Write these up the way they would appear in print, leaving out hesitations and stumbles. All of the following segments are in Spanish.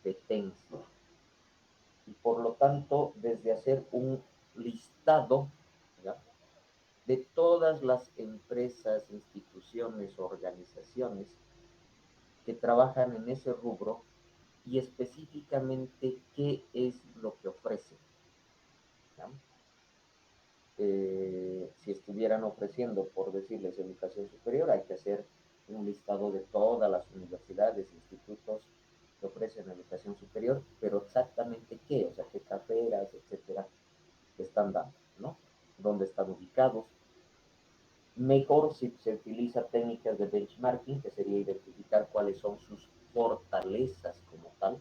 competencia. Y por lo tanto, desde hacer un listado, ¿ya?, de todas las empresas, instituciones, organizaciones que trabajan en ese rubro y específicamente qué es lo que ofrecen, ¿ya? Si estuvieran ofreciendo, por decirles, educación superior, hay que hacer un listado de todas las universidades, institutos que ofrecen educación superior, pero exactamente qué, o sea, qué carreras, etcétera, que están dando, ¿no? Dónde están ubicados. Mejor si se utiliza técnicas de benchmarking, que sería identificar cuáles son sus fortalezas como tal,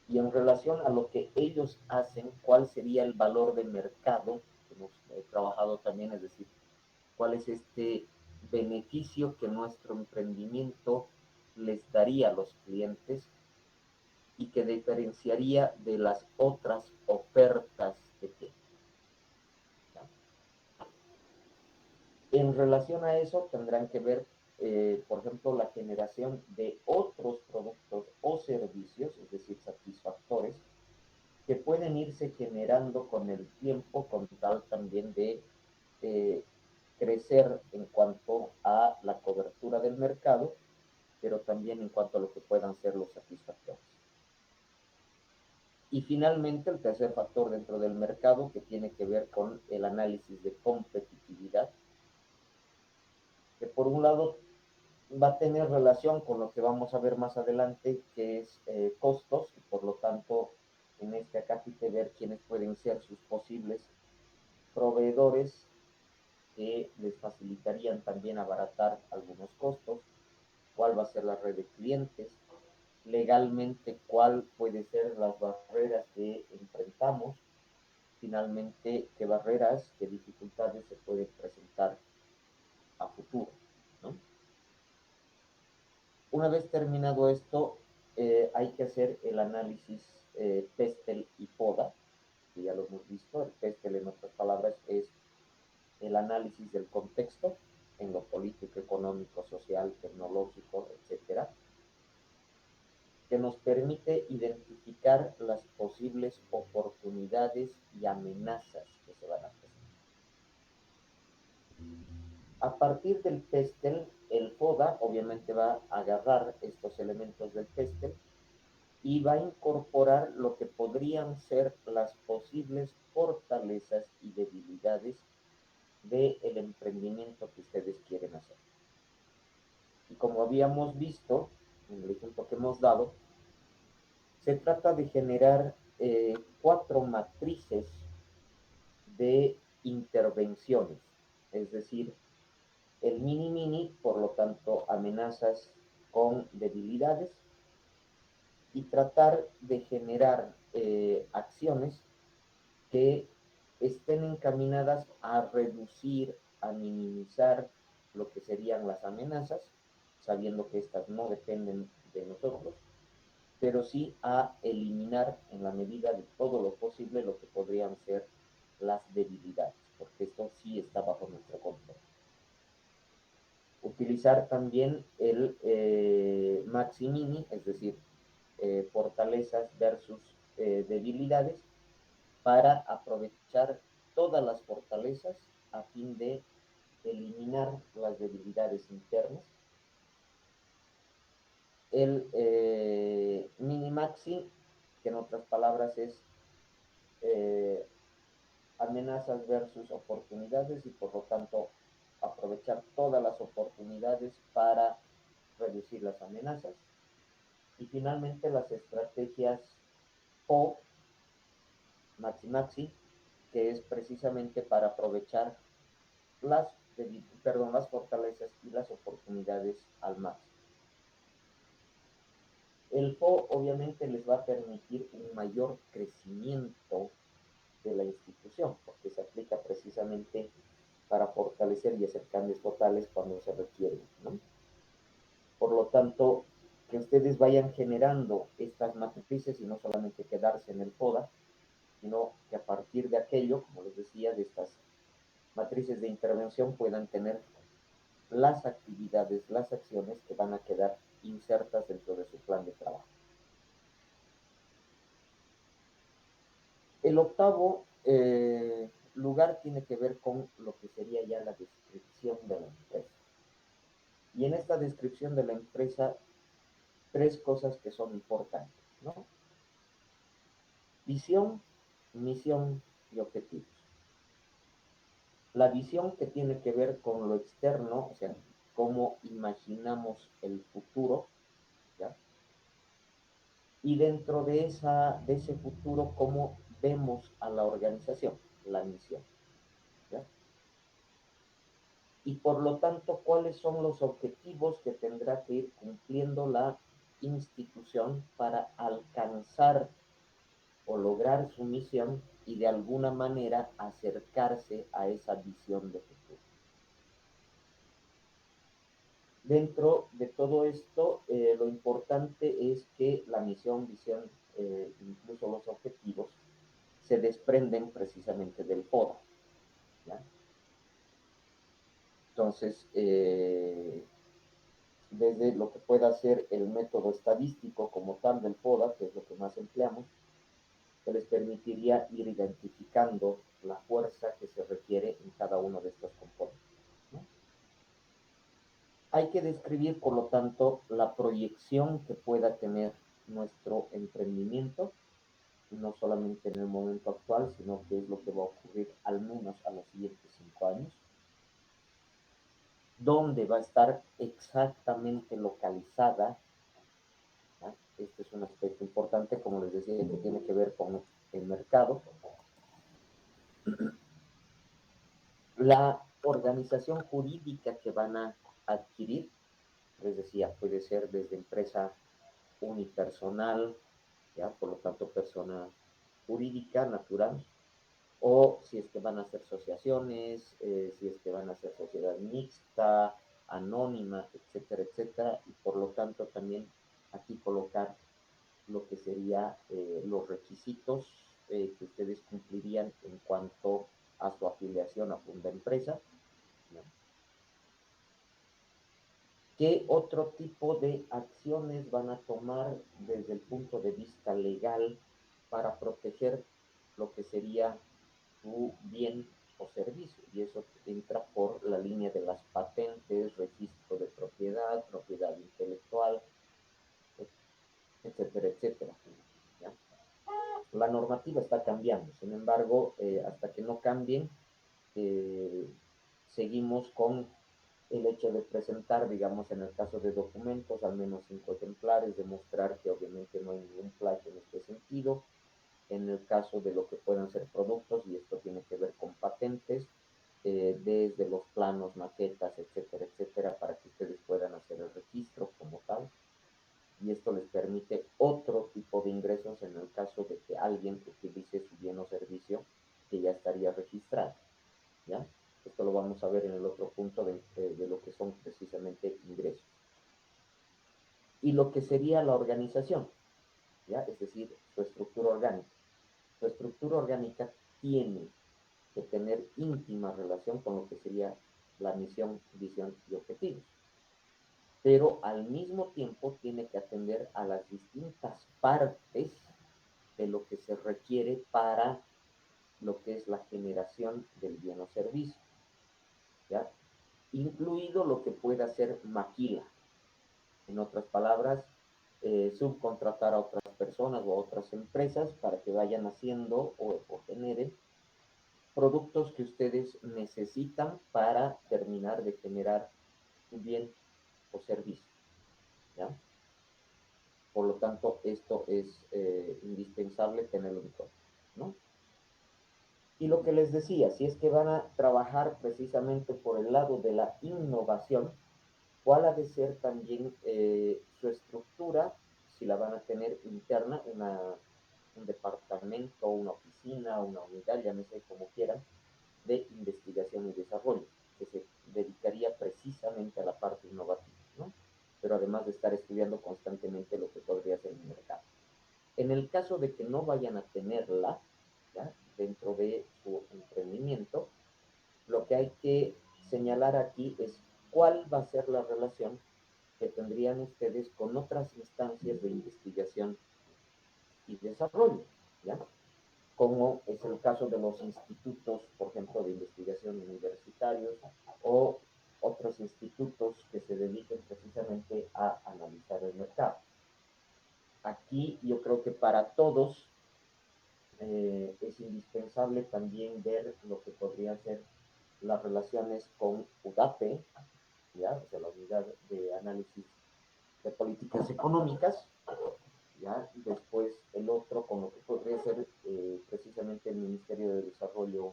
y en relación a lo que ellos hacen, cuál sería el valor de mercado que hemos trabajado también, es decir, cuál es este beneficio que nuestro emprendimiento les daría a los clientes y que diferenciaría de las otras ofertas que tienen. En relación a eso, tendrán que ver, por ejemplo, la generación de otros productos o servicios, es decir, satisfactores, que pueden irse generando con el tiempo con tal también de eh, crecer en cuanto a la cobertura del mercado, pero también en cuanto a lo que puedan ser los satisfactores. Y finalmente, el tercer factor dentro del mercado, que tiene que ver con el análisis de competitividad, que por un lado va a tener relación con lo que vamos a ver más adelante, que es costos, y por lo tanto, en este acápite ver quiénes pueden ser sus posibles proveedores que les facilitarían también abaratar algunos costos, cuál va a ser la red de clientes, legalmente cuál puede ser las barreras que enfrentamos, finalmente qué barreras, qué dificultades se pueden presentar a futuro, ¿no? Una vez terminado esto, hay que hacer el análisis PESTEL y PODA, que ya lo hemos visto. El PESTEL, en otras palabras, es el análisis del contexto en lo político, económico, social, tecnológico, etcétera, que nos permite identificar las posibles oportunidades y amenazas que se van a presentar. A partir del PESTEL, el FODA obviamente va a agarrar estos elementos del PESTEL y va a incorporar lo que podrían ser las posibles fortalezas y debilidades del emprendimiento que ustedes quieren hacer. Y como habíamos visto en el ejemplo que hemos dado, se trata de generar 4 matrices de intervenciones, es decir, el mini, por lo tanto, amenazas con debilidades, y tratar de generar acciones que estén encaminadas a reducir, a minimizar lo que serían las amenazas, sabiendo que estas no dependen de nosotros, pero sí a eliminar en la medida de todo lo posible lo que podrían ser las debilidades, porque esto sí está bajo nuestro control. Utilizar también el maxi-mini, es decir, fortalezas versus debilidades, para aprovechar todas las fortalezas a fin de eliminar las debilidades internas. El mini-maxi, que en otras palabras es amenazas versus oportunidades, y por lo tanto aprovechar todas las oportunidades para reducir las amenazas. Y finalmente las estrategias O, maxi-maxi, que es precisamente para aprovechar las fortalezas y las oportunidades al máximo. El PO obviamente les va a permitir un mayor crecimiento de la institución, porque se aplica precisamente para fortalecer y hacer cambios totales cuando se requieren, ¿no? Por lo tanto, que ustedes vayan generando estas matrices y no solamente quedarse en el PODA, sino que a partir de aquello, como les decía, de estas matrices de intervención, puedan tener las actividades, las acciones que van a quedar insertas dentro de su plan de trabajo. El octavo lugar tiene que ver con lo que sería ya la descripción de la empresa. Y en esta descripción de la empresa, tres cosas que son importantes, ¿no? Visión, misión y objetivos. La visión que tiene que ver con lo externo, o sea, cómo imaginamos el futuro, ¿ya? Y dentro de ese futuro, cómo vemos a la organización, la misión, ¿ya? Y por lo tanto, cuáles son los objetivos que tendrá que ir cumpliendo la institución para alcanzar o lograr su misión y de alguna manera acercarse a esa visión de futuro. Dentro de todo esto, lo importante es que la misión, visión, incluso los objetivos, se desprenden precisamente del FODA, ¿ya? Entonces, desde lo que pueda ser el método estadístico como tal del FODA, que es lo que más empleamos, que les permitiría ir identificando la fuerza que se requiere en cada uno de estos componentes, ¿no? Hay que describir, por lo tanto, la proyección que pueda tener nuestro emprendimiento, no solamente en el momento actual, sino qué es lo que va a ocurrir al menos a los siguientes 5 años, dónde va a estar exactamente localizada, ¿no? Este es un aspecto importante, como les decía, que tiene que ver con el mercado. La organización jurídica que van a adquirir, les decía, puede ser desde empresa unipersonal, ¿ya? Por lo tanto, persona jurídica, natural, o si es que van a ser asociaciones, si es que van a ser sociedad mixta, anónima, etcétera, etcétera, y por lo tanto también aquí colocar lo que sería los requisitos que ustedes cumplirían en cuanto a su afiliación a Funda Empresa, ¿no? ¿Qué otro tipo de acciones van a tomar desde el punto de vista legal para proteger lo que sería su bien o servicio? Y eso entra por la línea de las patentes, registro de propiedad, propiedad intelectual, etcétera, etcétera, ¿ya? La normativa está cambiando, sin embargo, hasta que no cambien, eh, seguimos con el hecho de presentar, digamos, en el caso de documentos, al menos 5 ejemplares, demostrar que obviamente no hay ningún plagio en este sentido. En el caso de lo que puedan ser productos, y esto tiene que ver con patentes, desde los planos, maquetas, etcétera, etcétera, para que ustedes puedan hacer el registro como tal. Y esto les permite otro tipo de ingresos en el caso de que alguien utilice su bien o servicio que ya estaría registrado, ¿ya? Esto lo vamos a ver en el otro punto de lo que son precisamente ingresos. Y lo que sería la organización, ¿ya? Es decir, su estructura orgánica. Su estructura orgánica tiene que tener íntima relación con lo que sería la misión, visión y objetivos, pero al mismo tiempo tiene que atender a las distintas partes de lo que se requiere para lo que es la generación del bien o servicio, ¿ya? Incluido lo que pueda ser maquila. En otras palabras, subcontratar a otras personas o a otras empresas para que vayan haciendo o generen productos que ustedes necesitan para terminar de generar un bien o servicio, ¿ya? Por lo tanto, esto es indispensable tenerlo en cuenta, ¿no? Y lo que les decía, si es que van a trabajar precisamente por el lado de la innovación, ¿cuál ha de ser también su estructura? Si la van a tener interna, un departamento, una oficina, una unidad, llámese como quieran, de investigación y desarrollo, que se dedicaría precisamente a la parte innovativa, ¿no? Pero además de estar estudiando constantemente lo que podría ser el mercado. En el caso de que no vayan a tenerla, ¿ya? Dentro de su emprendimiento, lo que hay que señalar aquí es cuál va a ser la relación que tendrían ustedes con otras instancias de investigación y desarrollo, ¿ya? Como el caso de los institutos, por ejemplo, de investigación universitarios o otros institutos que se dediquen precisamente a analizar el mercado. Aquí yo creo que para todos es indispensable también ver lo que podrían ser las relaciones con UDAPE, ¿ya? O sea, la unidad de análisis de políticas económicas, ¿ya? Después el otro con lo que podría ser precisamente el Ministerio de Desarrollo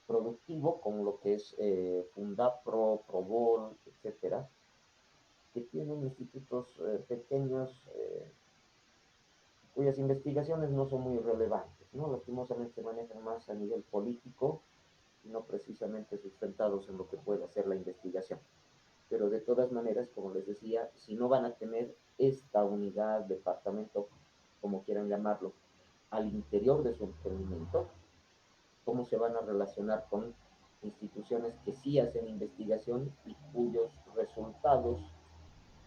Productivo, con lo que es Fundapro, Probol, etcétera, que tienen institutos pequeños cuyas investigaciones no son muy relevantes, ¿no? Lastimosamente se manejan más a nivel político y no precisamente sustentados en lo que puede hacer la investigación. Pero de todas maneras, como les decía, si no van a tener esta unidad, departamento, como quieran llamarlo, al interior de su emprendimiento, ¿cómo se van a relacionar con instituciones que sí hacen investigación y cuyos resultados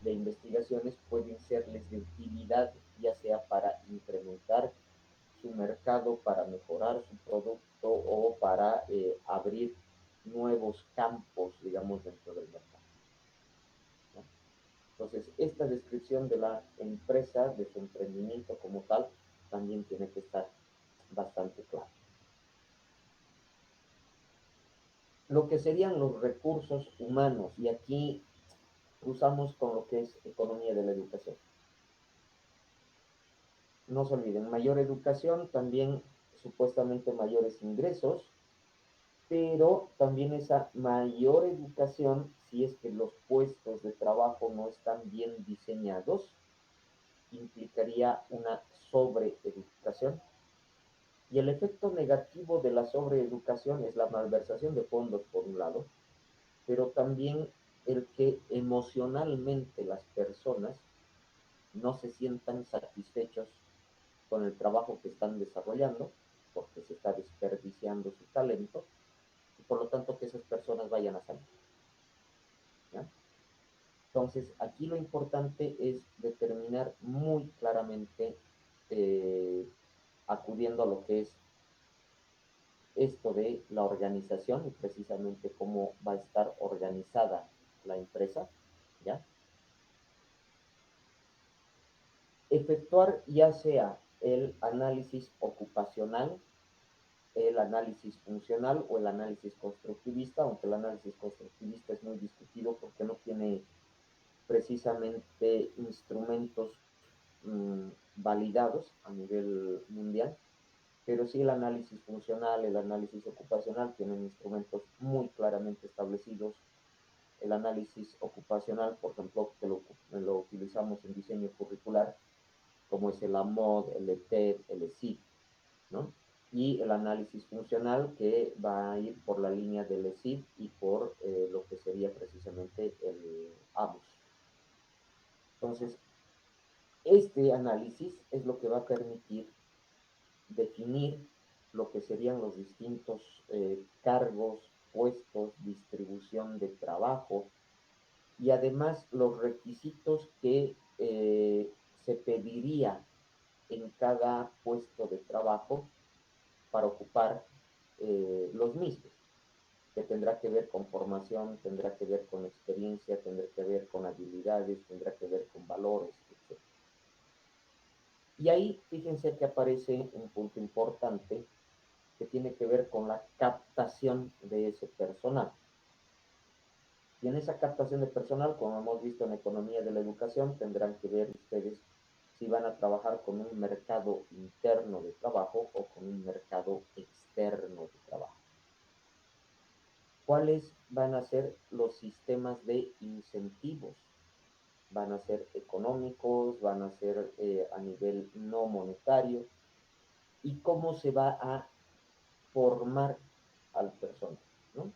de investigaciones pueden serles de utilidad, ya sea para incrementar su mercado, para mejorar su producto o para abrir nuevos campos, digamos, dentro del mercado, ¿no? Entonces, esta descripción de la empresa, de su emprendimiento como tal, también tiene que estar bastante clara. Lo que serían los recursos humanos, y aquí cruzamos con lo que es economía de la educación. No se olviden, mayor educación, también supuestamente mayores ingresos, pero también esa mayor educación, si es que los puestos de trabajo no están bien diseñados, implicaría una sobreeducación. Y el efecto negativo de la sobreeducación es la malversación de fondos, por un lado, pero también el que emocionalmente las personas no se sientan satisfechos con el trabajo que están desarrollando, porque se está desperdiciando su talento, y por lo tanto que esas personas vayan a salir, ¿ya? Entonces, aquí lo importante es determinar muy claramente, eh, acudiendo a lo que es esto de la organización y precisamente cómo va a estar organizada la empresa, ¿ya? Efectuar ya sea el análisis ocupacional, el análisis funcional o el análisis constructivista, aunque el análisis constructivista es muy discutido porque no tiene precisamente instrumentos validados a nivel mundial, pero sí el análisis funcional, el análisis ocupacional tienen instrumentos muy claramente establecidos. El análisis ocupacional, por ejemplo, que lo utilizamos en diseño curricular, como es el AMOD, el ETED, el ESID, ¿no? Y el análisis funcional que va a ir por la línea del ESID y por lo que sería precisamente el AMOS. Entonces, este análisis es lo que va a permitir definir lo que serían los distintos cargos, puestos, distribución de trabajo y además los requisitos que se pediría en cada puesto de trabajo para ocupar los mismos, que tendrá que ver con formación, tendrá que ver con experiencia, tendrá que ver con habilidades, tendrá que ver con valores, etc. Y ahí fíjense que aparece un punto importante que tiene que ver con la captación de ese personal. Y en esa captación de personal, como hemos visto en economía de la educación, tendrán que ver ustedes si van a trabajar con un mercado interno de trabajo o con un mercado externo de trabajo. ¿Cuáles van a ser los sistemas de incentivos? Van a ser económicos, van a ser a nivel no monetario, y cómo se va a formar al personal, ¿no?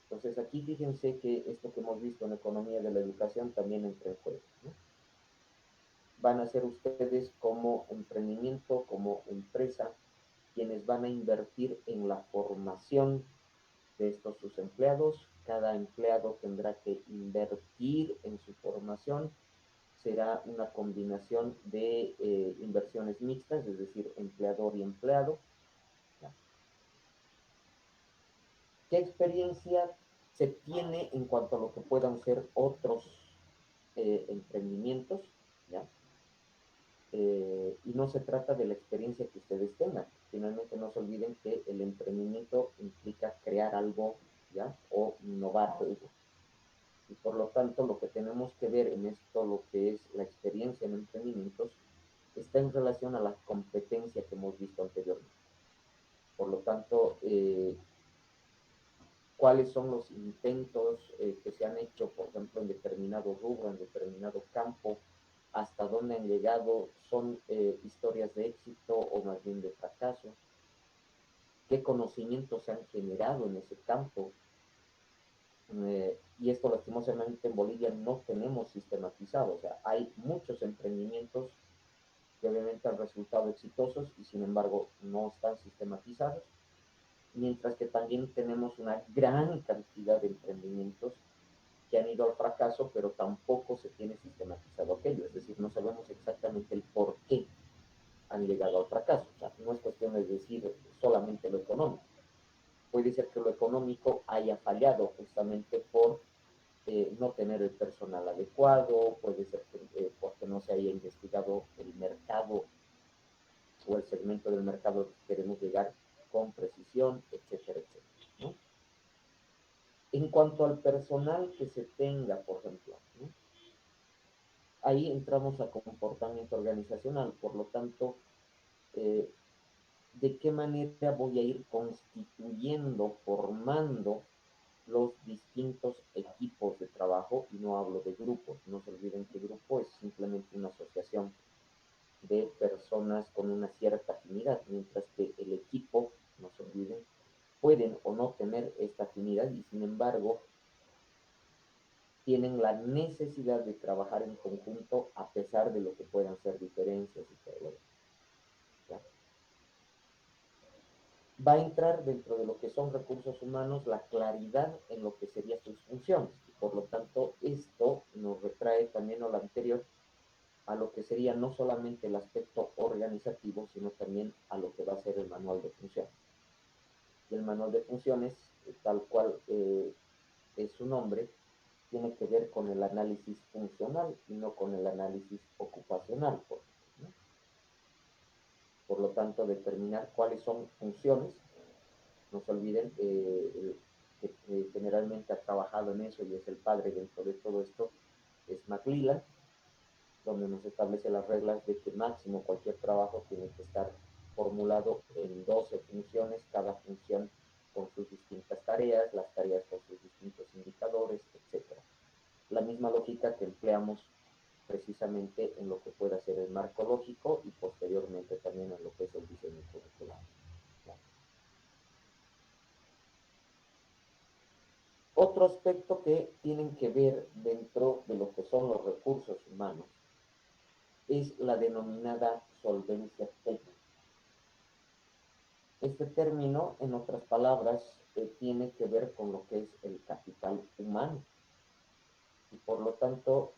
Entonces aquí fíjense que esto que hemos visto en economía de la educación también entra en juego, ¿no? Van a ser ustedes como emprendimiento, como empresa, quienes van a invertir en la formación de estos sus empleados. Cada empleado tendrá que invertir en su formación. Será una combinación de inversiones mixtas, es decir, empleador y empleado. ¿Qué experiencia se tiene en cuanto a lo que puedan ser otros emprendimientos? ¿Ya? Y no se trata de la experiencia que ustedes tengan. Finalmente no se olviden que el emprendimiento implica crear algo, ¿ya? O innovar algo. Y por lo tanto lo que tenemos que ver en esto, lo que es la experiencia en emprendimientos, está en relación a la competencia que hemos visto anteriormente. Por lo tanto, cuáles son los intentos que se han hecho, por ejemplo, en determinado rubro, en determinado campo, hasta dónde han llegado, son historias de éxito o más bien de fracaso, qué conocimientos se han generado en ese campo. Y esto lastimosamente en Bolivia no tenemos sistematizado, o sea, hay muchos emprendimientos que obviamente han resultado exitosos y sin embargo no están sistematizados, mientras que también tenemos una gran cantidad de emprendimientos que han ido al fracaso, pero tampoco se tiene sistematizado aquello, es decir, no sabemos exactamente el por qué han llegado al fracaso. O sea, no es cuestión de decir solamente lo económico. Puede ser que lo económico haya fallado justamente por no tener el personal adecuado, puede ser que, porque no se haya investigado el mercado o el segmento del mercado que queremos llegar con precisión, etcétera, etcétera, ¿no? En cuanto al personal que se tenga, por ejemplo, ¿no? Ahí entramos a comportamiento organizacional, por lo tanto, eh, ¿de qué manera voy a ir constituyendo, formando los distintos equipos de trabajo? Y no hablo de grupos, no se olviden que grupo es simplemente una asociación de personas con una cierta afinidad, mientras que el equipo, no se olviden, pueden o no tener esta afinidad y sin embargo tienen la necesidad de trabajar en conjunto a pesar de lo que puedan ser diferencias y todo lo demás. Va a entrar dentro de lo que son recursos humanos la claridad en lo que serían sus funciones. Y por lo tanto, esto nos retrae también a lo anterior, a lo que sería no solamente el aspecto organizativo, sino también a lo que va a ser el manual de funciones. Y el manual de funciones, tal cual es su nombre, tiene que ver con el análisis funcional y no con el análisis ocupacional. ¿No? Por lo tanto, determinar cuáles son funciones. No se olviden que generalmente ha trabajado en eso y es el padre dentro de todo esto, es McLellan, donde nos establece las reglas de que máximo cualquier trabajo tiene que estar formulado en 12 funciones, cada función con sus distintas tareas, las tareas con sus distintos indicadores, etcétera. La misma lógica que empleamos precisamente en lo que pueda ser el marco lógico y posteriormente también en lo que es el diseño curricular. Otro aspecto que tienen que ver dentro de lo que son los recursos humanos es la denominada solvencia técnica. Este término, en otras palabras, tiene que ver con lo que es el capital humano y por lo tanto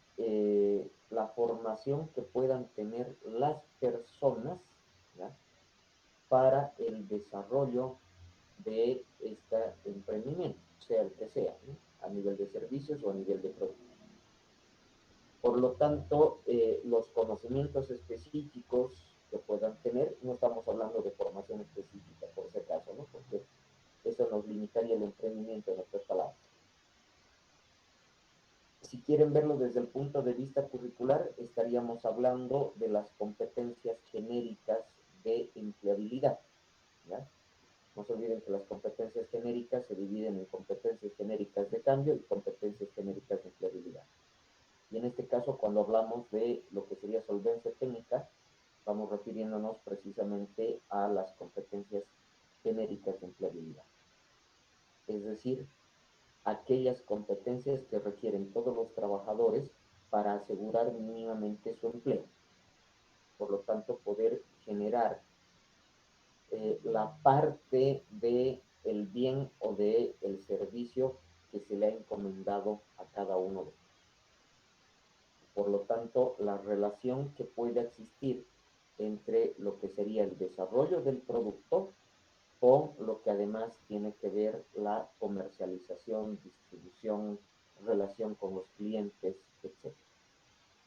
la formación que puedan tener las personas, ¿ya?, para el desarrollo de este emprendimiento, sea el que sea, ¿no?, a nivel de servicios o a nivel de productos. Por lo tanto, los conocimientos específicos que puedan tener, no estamos hablando de formación específica por ese caso, ¿no?, porque eso nos limitaría el emprendimiento en otras palabras. Si quieren verlo desde el punto de vista curricular, estaríamos hablando de las competencias genéricas de empleabilidad, ¿ya? No se olviden que las competencias genéricas se dividen en competencias genéricas de cambio y competencias genéricas de empleabilidad. Y en este caso, cuando hablamos de lo que sería solvencia técnica, estamos refiriéndonos precisamente a las competencias genéricas de empleabilidad. Es decir, aquellas competencias que requieren todos los trabajadores para asegurar mínimamente su empleo. Por lo tanto, poder generar la parte de el bien o de el servicio que se le ha encomendado a cada uno de ellos. Por lo tanto, la relación que puede existir entre lo que sería el desarrollo del producto con lo que además tiene que ver la comercialización, distribución, relación con los clientes, etc.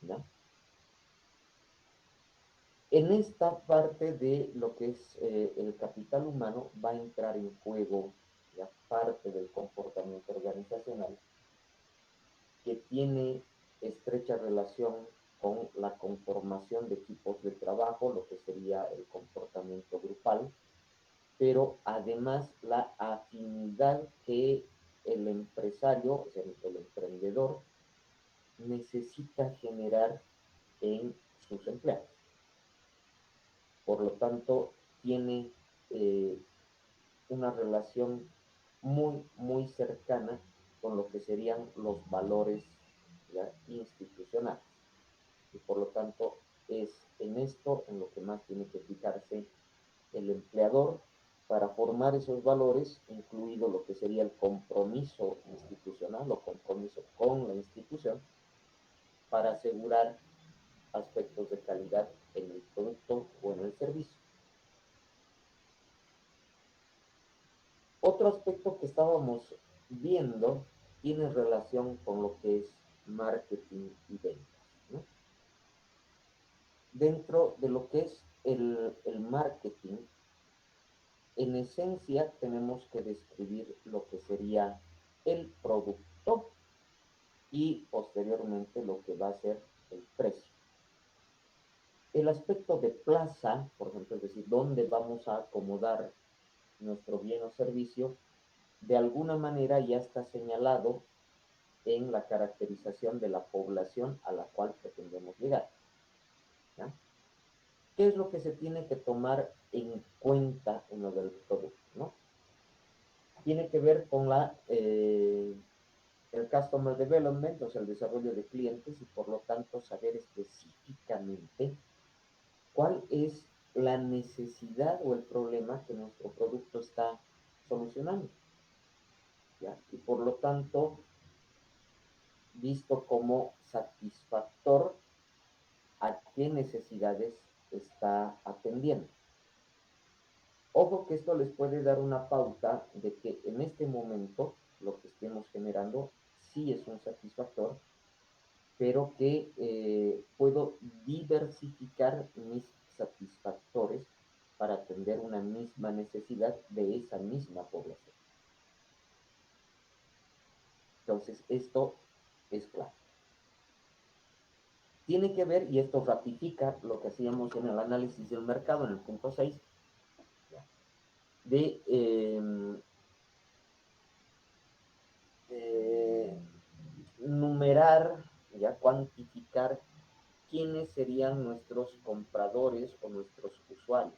¿No? En esta parte de lo que es el capital humano va a entrar en juego la parte del comportamiento organizacional que tiene estrecha relación con la conformación de equipos de trabajo, lo que sería el comportamiento grupal, pero además la afinidad que el empresario, o sea, el emprendedor, necesita generar en sus empleados. Por lo tanto, tiene eh, una relación muy cercana con lo que serían los valores ya, institucionales. Y por lo tanto, es en esto en lo que más tiene que fijarse el empleador para formar esos valores, incluido lo que sería el compromiso institucional o compromiso con la institución, para asegurar aspectos de calidad en el producto o en el servicio. Otro aspecto que estábamos viendo tiene relación con lo que es marketing y ventas, ¿no? Dentro de lo que es el marketing, en esencia tenemos que describir lo que sería el producto y posteriormente lo que va a ser el precio. El aspecto de plaza, por ejemplo, es decir, dónde vamos a acomodar nuestro bien o servicio, de alguna manera ya está señalado en la caracterización de la población a la cual pretendemos llegar. ¿Ya? ¿Qué es lo que se tiene que tomar en cuenta en lo del producto? ¿No? Tiene que ver con el Customer Development, o sea, el desarrollo de clientes y por lo tanto saber específicamente cuál es la necesidad o el problema que nuestro producto está solucionando. ¿Ya? Y por lo tanto, visto como satisfactor a qué necesidades está atendiendo. Ojo que esto les puede dar una pauta de que en este momento lo que estemos generando sí es un satisfactor, pero que puedo diversificar mis satisfactores para atender una misma necesidad de esa misma población. Entonces, esto es claro. Tiene que ver, y esto ratifica lo que hacíamos en el análisis del mercado en el punto 6, de numerar, ya cuantificar quiénes serían nuestros compradores o nuestros usuarios.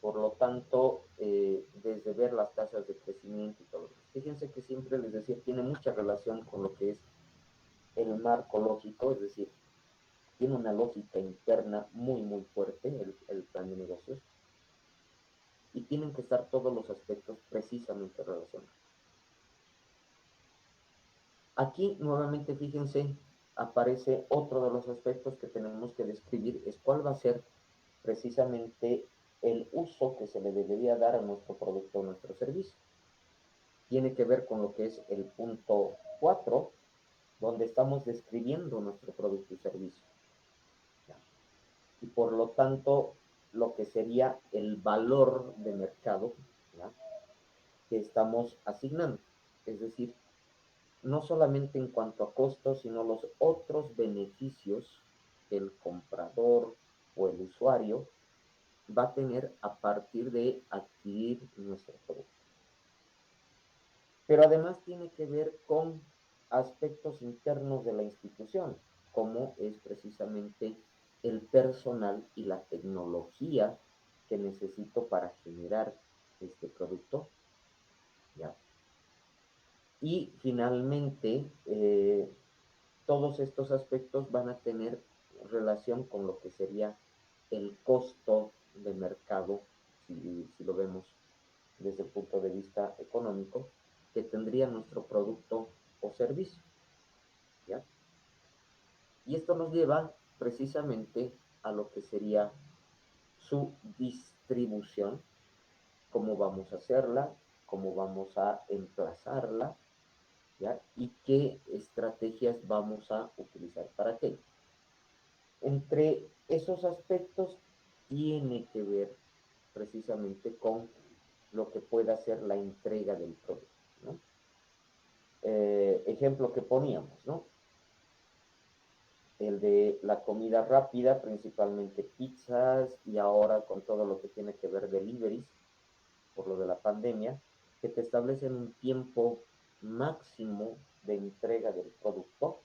Por lo tanto, desde ver las tasas de crecimiento y todo. Fíjense que siempre les decía, tiene mucha relación con lo que es el marco lógico, es decir, tiene una lógica interna muy fuerte el plan de negocios y tienen que estar todos los aspectos precisamente relacionados. Aquí nuevamente fíjense, aparece otro de los aspectos que tenemos que describir, es cuál va a ser precisamente el uso que se le debería dar a nuestro producto o nuestro servicio. Tiene que ver con lo que es el punto 4, donde estamos describiendo nuestro producto y servicio. Y por lo tanto, lo que sería el valor de mercado, ¿ya? Que estamos asignando. Es decir, no solamente en cuanto a costos, sino los otros beneficios que el comprador o el usuario va a tener a partir de adquirir nuestro producto. Pero además tiene que ver con aspectos internos de la institución, como es precisamente el personal y la tecnología que necesito para generar este producto. ¿Ya? Y finalmente, todos estos aspectos van a tener relación con lo que sería el costo de mercado, si lo vemos desde el punto de vista económico, que tendría nuestro producto o servicio. ¿Ya? Y esto nos lleva precisamente a lo que sería su distribución cómo vamos a hacerla, cómo vamos a emplazarla, ¿ya? Y qué estrategias vamos a utilizar para qué. Entre esos aspectos tiene que ver precisamente con lo que pueda ser la entrega del producto, ¿no? Ejemplo que poníamos, ¿no? El de la comida rápida, principalmente pizzas y ahora con todo lo que tiene que ver deliveries, por lo de la pandemia, que te establecen un tiempo máximo de entrega del producto,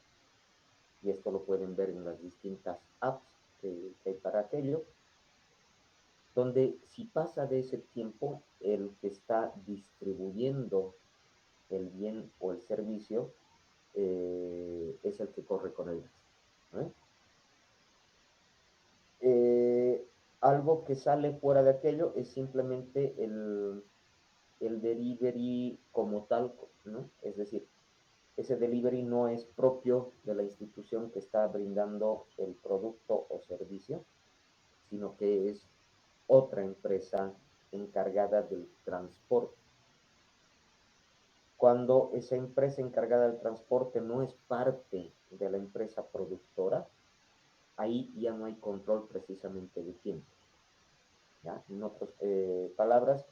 y esto lo pueden ver en las distintas apps que hay para aquello, donde si pasa de ese tiempo, el que está distribuyendo el bien o el servicio es el que corre con el gasto, ¿eh? Algo que sale fuera de aquello es simplemente el delivery como tal, ¿no? Es decir, ese delivery no es propio de la institución que está brindando el producto o servicio, sino que es otra empresa encargada del transporte. Cuando esa empresa encargada del transporte no es parte de la empresa productora, ahí ya no hay control precisamente de tiempo. ¿Ya? En otras palabras,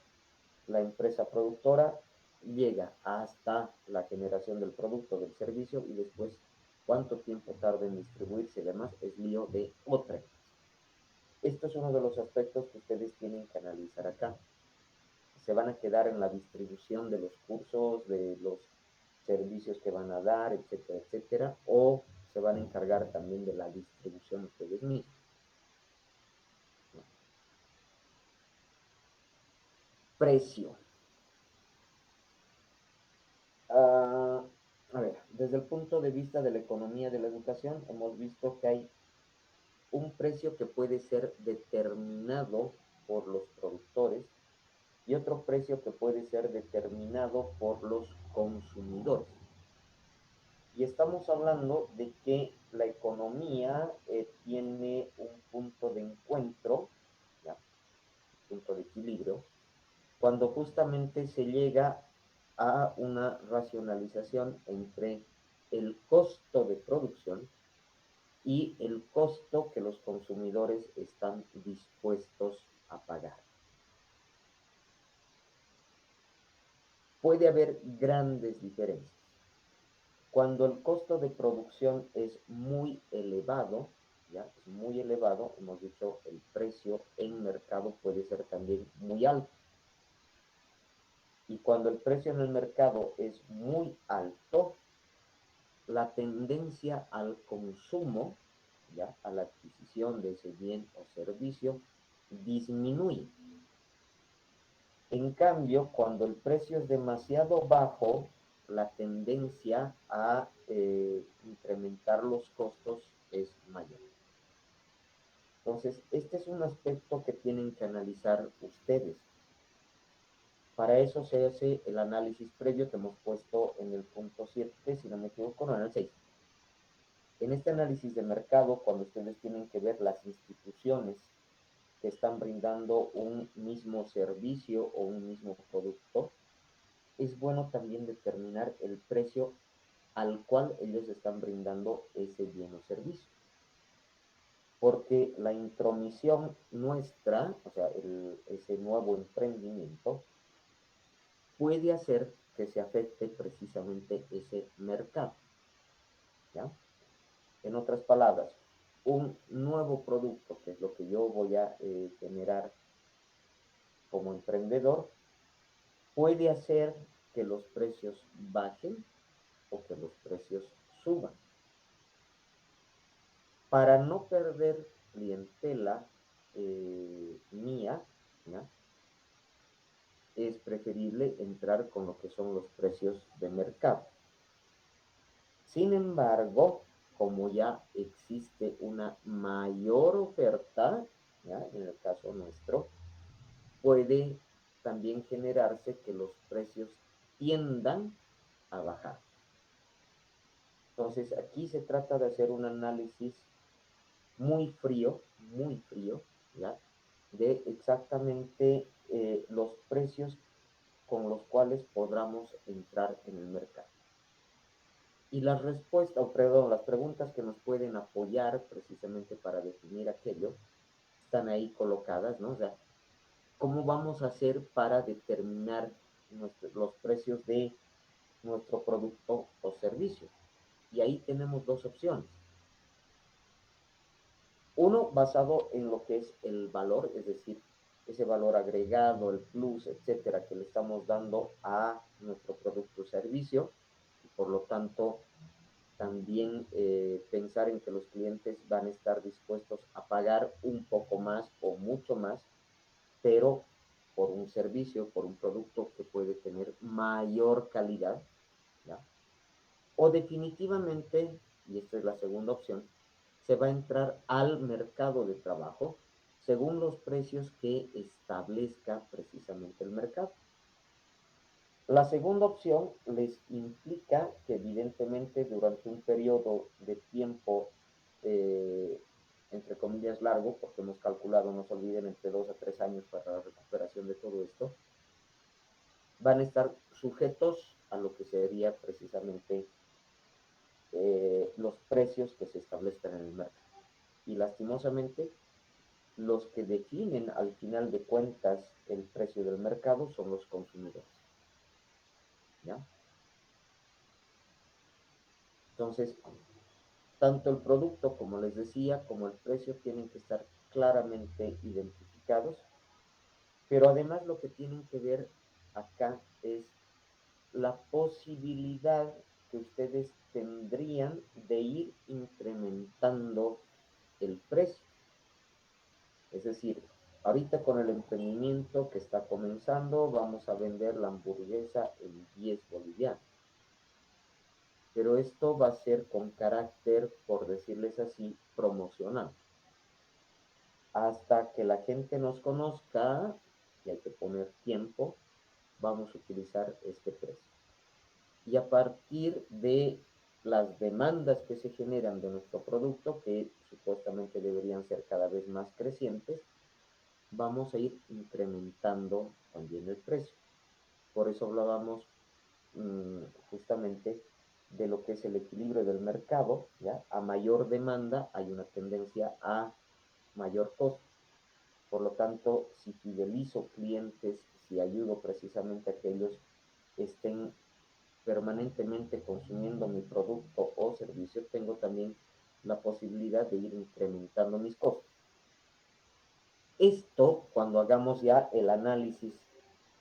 la empresa productora llega hasta la generación del producto, del servicio, y después cuánto tiempo tarda en distribuirse y demás es lío de otra empresa. Esto es uno de los aspectos que ustedes tienen que analizar acá. Se van a quedar en la distribución de los cursos, de los servicios que van a dar, etcétera, etcétera, o se van a encargar también de la distribución ustedes mismos. Precio. A ver, desde el punto de vista de la economía de la educación, hemos visto que hay un precio que puede ser determinado por los productores y otro precio que puede ser determinado por los consumidores. Y estamos hablando de que la economía tiene un punto de encuentro, ¿ya? Un punto de equilibrio, cuando justamente se llega a una racionalización entre el costo de producción y el costo que los consumidores están dispuestos a pagar. Puede haber grandes diferencias. Cuando el costo de producción es muy elevado, ya es muy elevado, hemos dicho el precio en mercado puede ser también muy alto. Y cuando el precio en el mercado es muy alto, la tendencia al consumo, ya a la adquisición de ese bien o servicio, disminuye. En cambio, cuando el precio es demasiado bajo, la tendencia a incrementar los costos es mayor. Entonces, este es un aspecto que tienen que analizar ustedes. Para eso se hace el análisis previo que hemos puesto en el punto 7, si no me equivoco, no, en el 6. En este análisis de mercado, cuando ustedes tienen que ver las instituciones que están brindando un mismo servicio o un mismo producto, es bueno también determinar el precio al cual ellos están brindando ese bien o servicio. Porque la intromisión nuestra, o sea, ese nuevo emprendimiento, puede hacer que se afecte precisamente ese mercado, ¿ya? En otras palabras, un nuevo producto, que es lo que yo voy a generar como emprendedor, puede hacer que los precios bajen o que los precios suban. Para no perder clientela mía, ¿ya? Es preferible entrar con lo que son los precios de mercado. Sin embargo, como ya existe una mayor oferta, ¿ya? En el caso nuestro, puede también generarse que los precios tiendan a bajar. Entonces, aquí se trata de hacer un análisis muy frío, ¿ya? De exactamente los precios con los cuales podamos entrar en el mercado. Y las respuestas, o perdón, las preguntas que nos pueden apoyar precisamente para definir aquello, están ahí colocadas, ¿no? O sea, ¿cómo vamos a hacer para determinar los precios de nuestro producto o servicio? Y ahí tenemos dos opciones. Uno, basado en lo que es el valor, es decir, ese valor agregado, el plus, etcétera, que le estamos dando a nuestro producto o servicio, y por lo tanto también pensar en que los clientes van a estar dispuestos a pagar un poco más o mucho más, pero por un servicio, por un producto que puede tener mayor calidad, ¿ya? O definitivamente, y esta es la segunda opción, se va a entrar al mercado de trabajo según los precios que establezca precisamente el mercado. La segunda opción les implica que evidentemente durante un periodo de tiempo, eh, entre comillas, largo, porque hemos calculado, no se olviden, entre 2 a 3 años para la recuperación de todo esto, van a estar sujetos a lo que sería precisamente los precios que se establezcan en el mercado. Y lastimosamente, los que definen al final de cuentas el precio del mercado son los consumidores, ¿ya? Entonces, tanto el producto, como les decía, como el precio tienen que estar claramente identificados, pero además lo que tienen que ver acá es la posibilidad que ustedes tendrían de ir incrementando el precio. Es decir, ahorita con el emprendimiento que está comenzando, vamos a vender la hamburguesa en 10 bolivianos. Pero esto va a ser con carácter, por decirles así, promocional. Hasta que la gente nos conozca, y hay que poner tiempo, vamos a utilizar este precio. Y a partir de las demandas que se generan de nuestro producto, que supuestamente deberían ser cada vez más crecientes, vamos a ir incrementando también el precio. Por eso hablábamos justamente de lo que es el equilibrio del mercado, ¿ya? A mayor demanda hay una tendencia a mayor costo. Por lo tanto, si fidelizo clientes, si ayudo precisamente a que ellos estén permanentemente consumiendo mi producto o servicio, tengo también la posibilidad de ir incrementando mis costos. Esto, cuando hagamos ya el análisis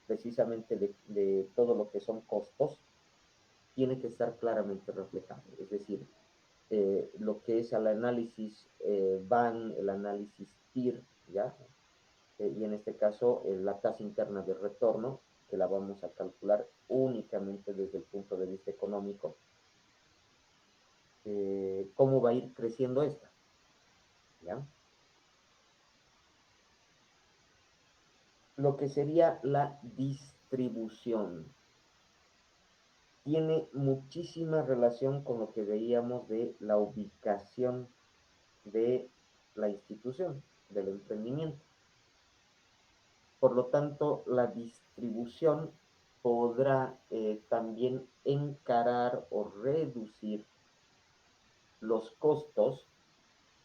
precisamente de todo lo que son costos, tiene que estar claramente reflejado. Es decir, lo que es el análisis BAN, el análisis TIR, ¿ya? Y en este caso la tasa interna de retorno, que la vamos a calcular únicamente desde el punto de vista económico, cómo va a ir creciendo esta, ¿ya? Lo que sería la distribución tiene muchísima relación con lo que veíamos de la ubicación de la institución, del emprendimiento. Por lo tanto, la distribución podrá también encarar o reducir los costos,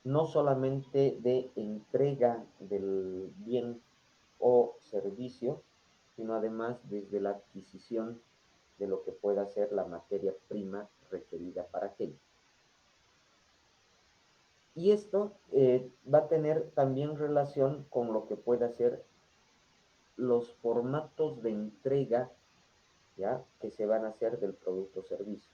no solamente de entrega del bien o servicio, sino además desde la adquisición de lo que pueda ser la materia prima requerida para aquello. Y esto va a tener también relación con lo que pueda ser los formatos de entrega, ¿ya? Que se van a hacer del producto o servicio.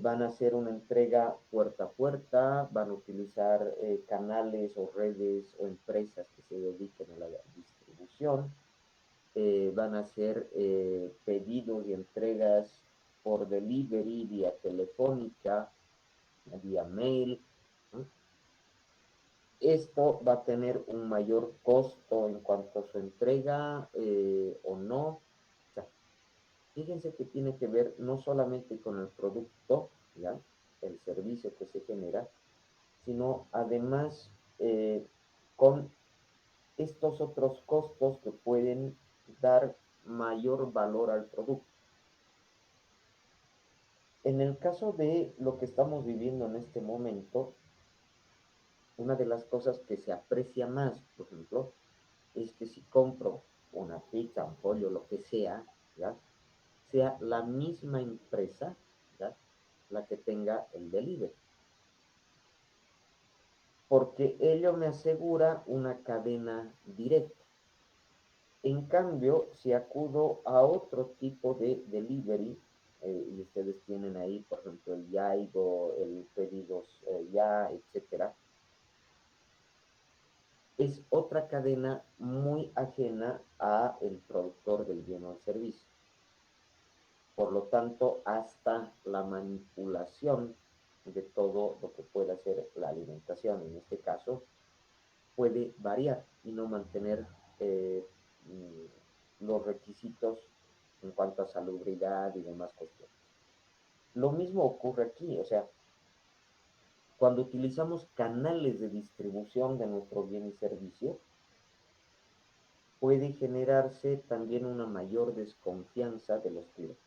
Van a hacer una entrega puerta a puerta, van a utilizar canales o redes o empresas que se dediquen a la distribución, van a hacer pedidos y entregas por delivery, vía telefónica, vía mail, ¿no? Esto va a tener un mayor costo en cuanto a su entrega o no. O sea, fíjense que tiene que ver no solamente con el producto, ¿ya? El servicio que se genera, sino además con estos otros costos que pueden dar mayor valor al producto. En el caso de lo que estamos viviendo en este momento, una de las cosas que se aprecia más, por ejemplo, es que si compro una pizza, un pollo, lo que sea, ¿ya? Sea la misma empresa, ¿ya? La que tenga el delivery. Porque ello me asegura una cadena directa. En cambio, si acudo a otro tipo de delivery, y ustedes tienen ahí, por ejemplo, el Yaigo, el Pedidos Ya, etcétera, es otra cadena muy ajena a el productor del bien o el servicio. Por lo tanto, hasta la manipulación de todo lo que pueda ser la alimentación, en este caso, puede variar y no mantener los requisitos en cuanto a salubridad y demás cuestiones. Lo mismo ocurre aquí, o sea, cuando utilizamos canales de distribución de nuestro bien y servicio, puede generarse también una mayor desconfianza de los clientes.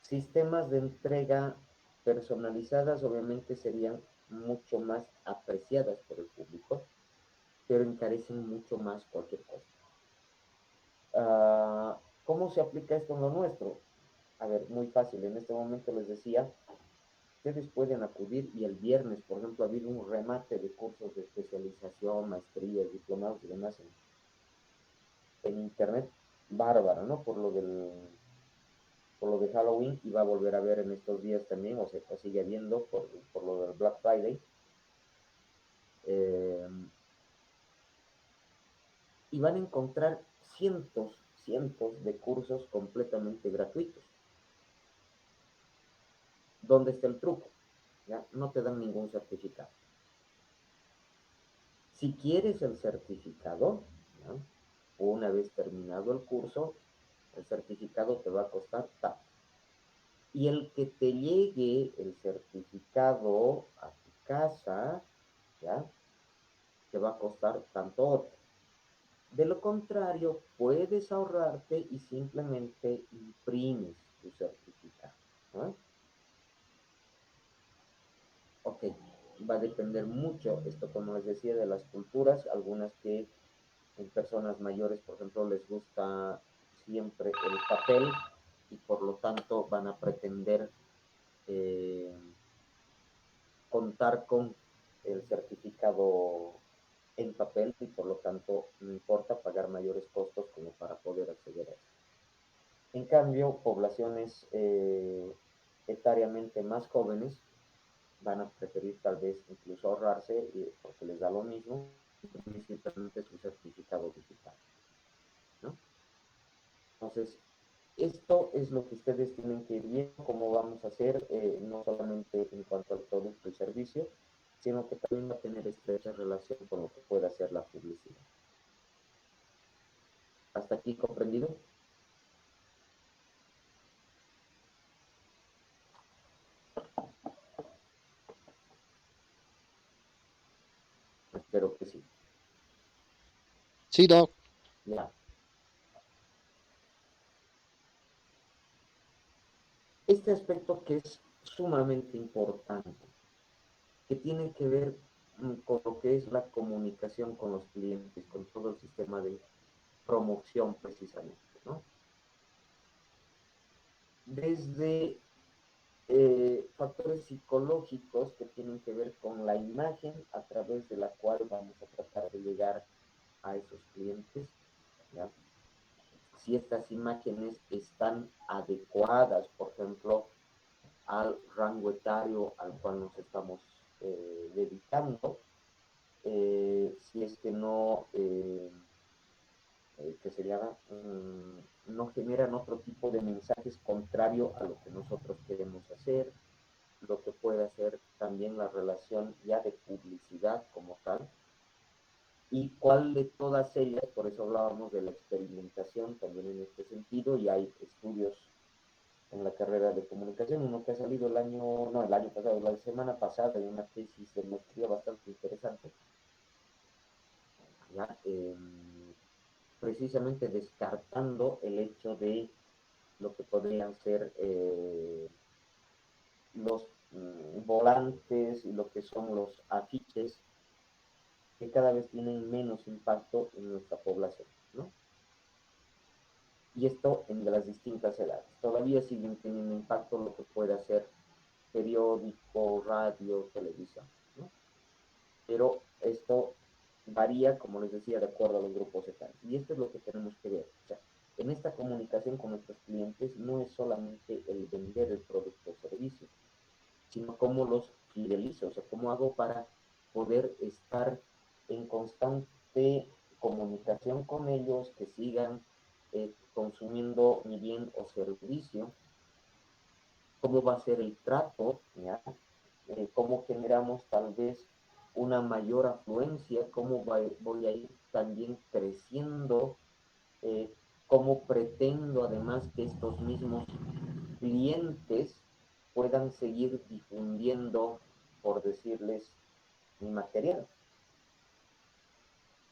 Sistemas de entrega personalizadas obviamente serían mucho más apreciadas por el público, pero encarecen mucho más cualquier cosa. ¿Cómo se aplica esto en lo nuestro? A ver, muy fácil. En este momento les decía, ustedes pueden acudir y el viernes, por ejemplo, ha habido un remate de cursos de especialización, maestrías, diplomados y demás en internet, bárbaro, ¿no? Por lo de Halloween y va a volver a ver en estos días también, o sigue habiendo por lo del Black Friday. Eh, y van a encontrar cientos de cursos completamente gratuitos. ¿Dónde está el truco? ¿Ya? No te dan ningún certificado. Si quieres el certificado, ¿no? Una vez terminado el curso, el certificado te va a costar tanto. Y el que te llegue el certificado a tu casa, ¿ya? Te va a costar tanto otro. De lo contrario, puedes ahorrarte y simplemente imprimes tu certificado, ¿no? Ok, va a depender mucho, esto como les decía, de las culturas, algunas que en personas mayores, por ejemplo, les gusta siempre el papel y por lo tanto van a pretender eh, contar con el certificado en papel y por lo tanto no importa pagar mayores costos como para poder acceder a eso. En cambio, poblaciones etariamente más jóvenes van a preferir tal vez incluso ahorrarse porque les da lo mismo simplemente su certificado digital, ¿no? Entonces, esto es lo que ustedes tienen que ir viendo, cómo vamos a hacer, no solamente en cuanto al producto y servicio, sino que también va a tener estrecha relación con lo que pueda ser la publicidad. ¿Hasta aquí comprendido? Espero que sí. Sí, Doc. Ya. Este aspecto que es sumamente importante, que tiene que ver con lo que es la comunicación con los clientes, con todo el sistema de promoción precisamente, ¿no? Desde factores psicológicos que tienen que ver con la imagen a través de la cual vamos a tratar de llegar a esos clientes, ¿ya? Si estas imágenes están adecuadas, por ejemplo, al rango etario al cual nos estamos dedicando, si es que no, que sería, no generan otro tipo de mensajes contrario a lo que nosotros queremos hacer, lo que puede ser también la relación ya de publicidad como tal, y cuál de todas ellas, por eso hablábamos de la experimentación también en este sentido, y hay estudios en la carrera de comunicación, uno que ha salido el año, no, el año pasado, la semana pasada, en una tesis de maestría bastante interesante, ¿ya? Precisamente descartando el hecho de lo que podrían ser los volantes y lo que son los afiches, que cada vez tienen menos impacto en nuestra población, ¿no? Y esto en las distintas edades. Todavía siguen teniendo impacto lo que puede hacer periódico, radio, televisión, ¿no? Pero esto varía, como les decía, de acuerdo a los grupos etarios. Y esto es lo que tenemos que ver. O sea, en esta comunicación con nuestros clientes no es solamente el vender el producto o servicio, sino cómo los fidelizo, o sea, cómo hago para poder estar en constante comunicación con ellos, que sigan consumiendo mi bien o servicio, cómo va a ser el trato, ¿ya? Cómo generamos tal vez una mayor afluencia, cómo voy a ir también creciendo, eh, cómo pretendo además que estos mismos clientes puedan seguir difundiendo, por decirles, mi material.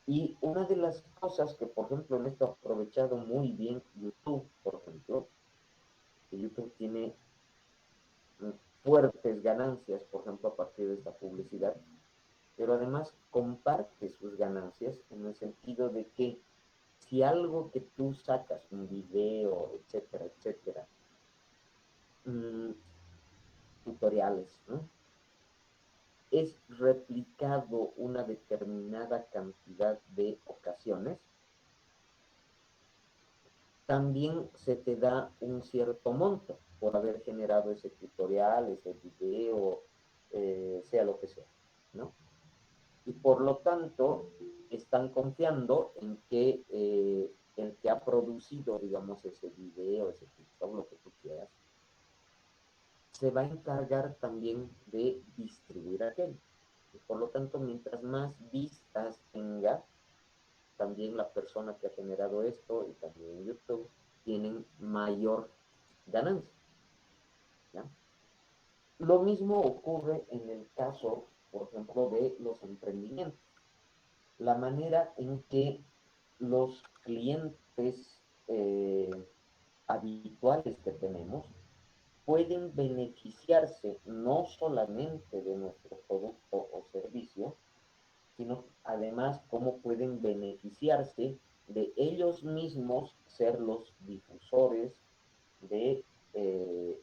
Y una de las cosas que, por ejemplo, en esto ha aprovechado muy bien YouTube, por ejemplo, que YouTube tiene fuertes ganancias, por ejemplo, a partir de esta publicidad, pero además comparte sus ganancias en el sentido de que si algo que tú sacas, un video, etcétera, etcétera, tutoriales, ¿no? Es replicado una determinada cantidad de ocasiones, también se te da un cierto monto por haber generado ese tutorial, ese video, sea lo que sea, ¿no? Y por lo tanto están confiando en que el que ha producido, digamos, ese video, ese TikTok, lo que tú quieras, se va a encargar también de distribuir aquello. Y por lo tanto, mientras más vistas tenga, también la persona que ha generado esto y también YouTube tienen mayor ganancia, ¿ya? Lo mismo ocurre en el caso, por ejemplo, de los emprendimientos. La manera en que los clientes habituales que tenemos pueden beneficiarse no solamente de nuestro producto o servicio, sino además cómo pueden beneficiarse de ellos mismos ser los difusores de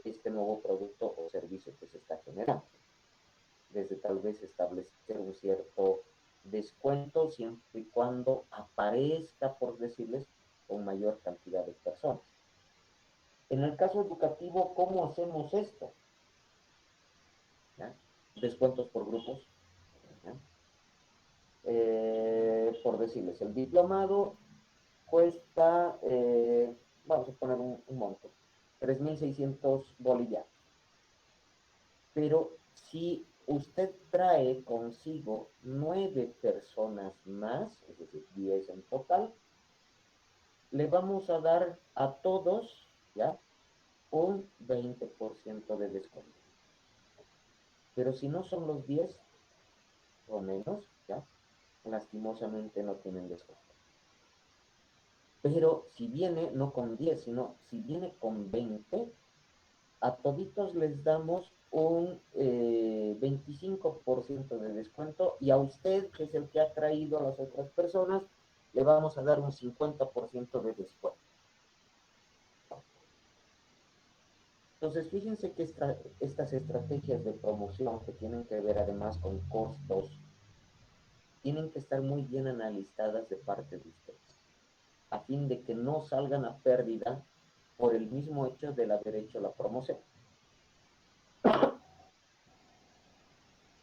este nuevo producto o servicio que se está generando. Desde tal vez establecer un cierto descuento siempre y cuando aparezca, por decirles, con mayor cantidad de personas. En el caso educativo, ¿cómo hacemos esto? ¿Ya? Descuentos por grupos. ¿Ya? Por decirles, el diplomado cuesta, vamos a poner un monto, 3.600 bolivianos. Pero si usted trae consigo 9 personas más, es decir, 10 en total, le vamos a dar a todos, ¿ya? Un 20% de descuento. Pero si no son los 10 o menos, ¿ya? Lastimosamente no tienen descuento. Pero si viene no con 10, sino si viene con 20, a toditos les damos un 25% de descuento y a usted, que es el que ha traído a las otras personas, le vamos a dar un 50% de descuento. Entonces, fíjense que estas estrategias de promoción que tienen que ver además con costos, tienen que estar muy bien analizadas de parte de ustedes, a fin de que no salgan a pérdida por el mismo hecho de haber hecho la promoción.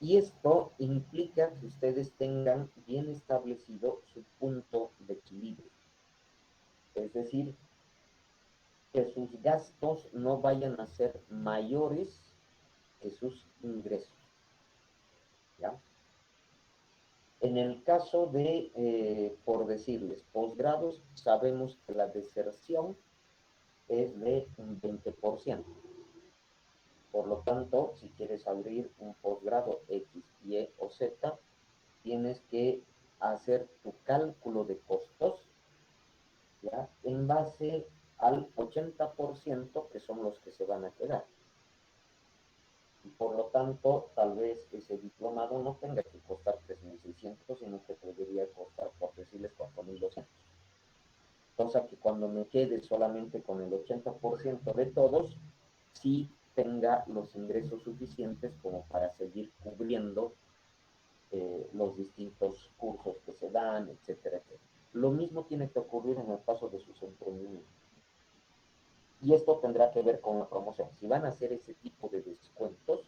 Y esto implica que ustedes tengan bien establecido su punto de equilibrio. Es decir, que sus gastos no vayan a ser mayores que sus ingresos, ¿ya? En el caso de, por decirles, posgrados, sabemos que la deserción es de un 20%. Por lo tanto, si quieres abrir un posgrado X, Y o Z, tienes que a hacer tu cálculo de costos, ¿ya? En base al 80% que son los que se van a quedar. Y por lo tanto, tal vez ese diplomado no tenga que costar 3.600, sino que debería costar, por decirles, 4.200. Cosa que cuando me quede solamente con el 80% de todos, sí tenga los ingresos suficientes como para seguir cubriendo los distintos cursos que se dan, etcétera, etcétera. Lo mismo tiene que ocurrir en el caso de sus emprendimientos. Y esto tendrá que ver con la promoción. Si van a hacer ese tipo de descuentos,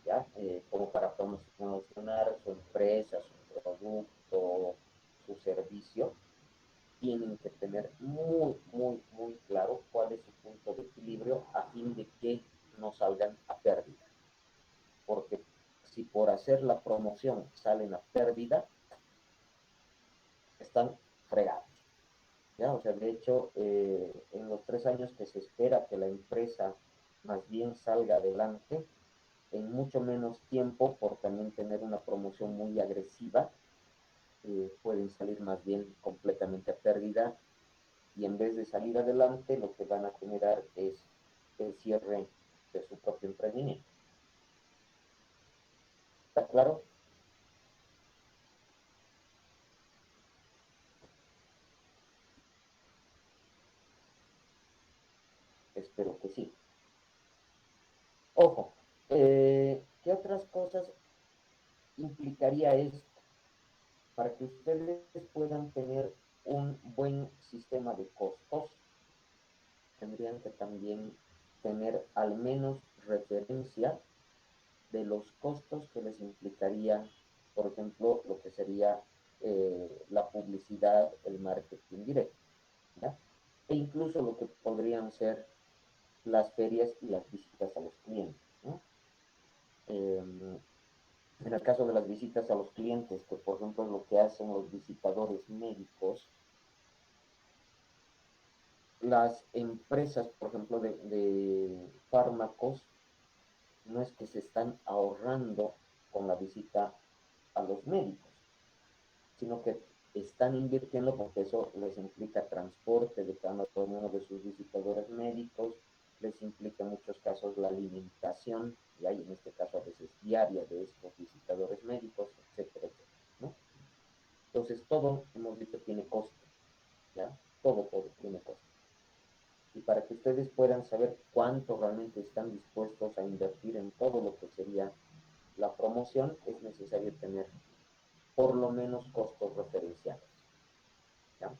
¿ya? Como para promocionar su empresa, su producto, su servicio, tienen que tener muy, muy, muy claro cuál es su punto de equilibrio a fin de que no salgan a pérdida. Porque si por hacer la promoción salen a pérdida, están fregados. ¿Ya? O sea, de hecho, en los 3 años que se espera que la empresa más bien salga adelante, en mucho menos tiempo, por también tener una promoción muy agresiva, pueden salir más bien completamente a pérdida y en vez de salir adelante, lo que van a generar es el cierre de su propio emprendimiento. ¿Está claro? Espero que sí. Ojo, ¿qué otras cosas implicaría esto? Para que ustedes puedan tener un buen sistema de costos, tendrían que también tener al menos referencia de los costos que les implicaría, por ejemplo, lo que sería la publicidad, el marketing directo, ¿ya? E incluso lo que podrían ser las ferias y las visitas a los clientes, ¿no? En el caso de las visitas a los clientes, que por ejemplo es lo que hacen los visitadores médicos, las empresas, por ejemplo, de fármacos, no es que se están ahorrando con la visita a los médicos, sino que están invirtiendo porque eso les implica transporte de cada uno de sus visitadores médicos, les implica en muchos casos la alimentación, y hay en este caso a veces diaria de estos visitadores médicos, etcétera, etcétera, ¿no? Entonces todo, hemos dicho, tiene costo, ¿ya? Todo tiene costo. Y para que ustedes puedan saber cuánto realmente están dispuestos a invertir en todo lo que sería la promoción, es necesario tener por lo menos costos referenciales, ¿ya?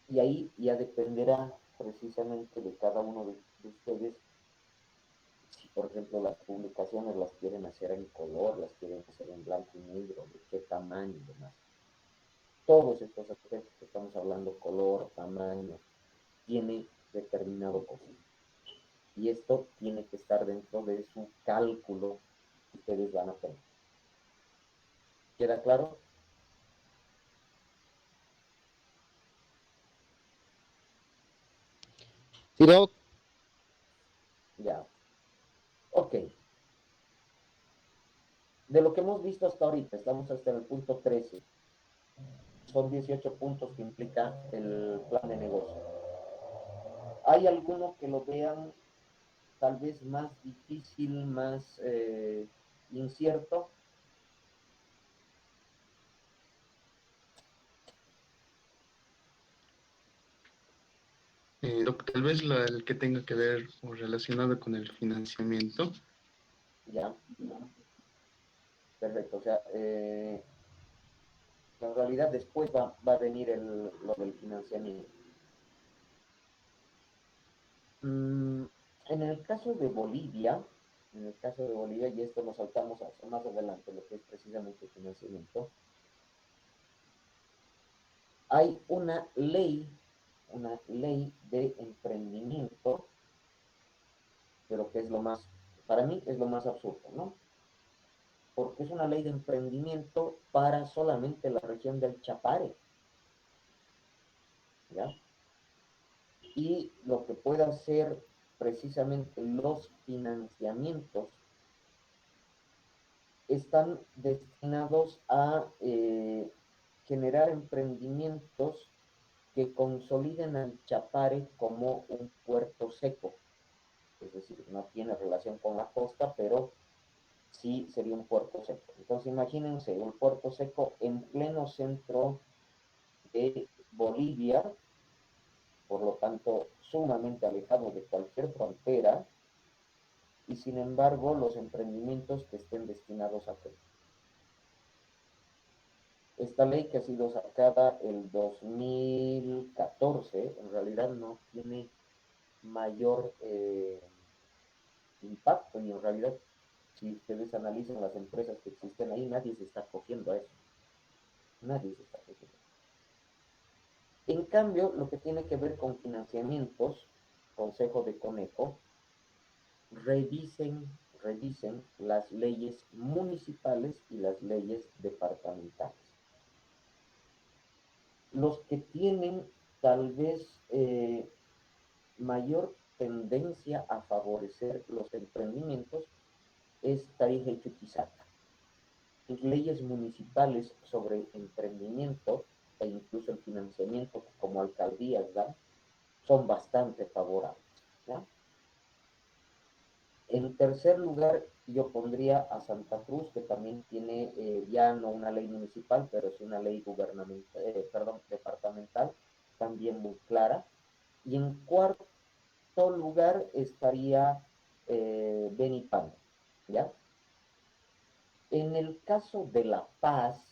Y ahí ya dependerá precisamente de cada uno de ustedes si, por ejemplo, las publicaciones las quieren hacer en color, las quieren hacer en blanco y negro, de qué tamaño y demás. Todos estos aspectos que estamos hablando, color, tamaño, tiene determinado costo. Y esto tiene que estar dentro de su cálculo que ustedes van a tener. ¿Queda claro? Sí, Doc. Ya. Ok. De lo que hemos visto hasta ahorita, estamos hasta el punto 13. Son 18 puntos que implica el plan de negocio. ¿Hay alguno que lo vean tal vez más difícil, más incierto? Tal vez el que tenga que ver o relacionado con el financiamiento. Ya. Perfecto. O sea, en realidad después va a venir lo del financiamiento. En el caso de Bolivia, y esto lo saltamos hacia más adelante, lo que es precisamente el financiamiento, hay una ley de emprendimiento, pero que es lo más, para mí es lo más absurdo, ¿no? Porque es una ley de emprendimiento para solamente la región del Chapare, ¿ya? Y lo que pueda ser precisamente los financiamientos están destinados a generar emprendimientos que consoliden al Chapare como un puerto seco. Es decir, no tiene relación con la costa, pero sí sería un puerto seco. Entonces imagínense un puerto seco en pleno centro de Bolivia, por lo tanto sumamente alejado de cualquier frontera, y sin embargo los emprendimientos que estén destinados a qué. Esta ley que ha sido sacada el 2014 en realidad no tiene mayor impacto, y en realidad si ustedes analizan las empresas que existen ahí, nadie se está cogiendo a eso. Nadie se está cogiendo. En cambio, lo que tiene que ver con financiamientos, Consejo de Conejo, revisen las leyes municipales y las leyes departamentales. Los que tienen tal vez mayor tendencia a favorecer los emprendimientos es Tarija y Chuquisaca. Sus leyes municipales sobre emprendimiento e incluso el financiamiento que como alcaldías dan son bastante favorables, ¿ya? En tercer lugar, yo pondría a Santa Cruz, que también tiene ya no una ley municipal, pero sí una ley gubernamental, departamental, también muy clara. Y en cuarto lugar estaría Benipan, ¿ya? En el caso de La Paz,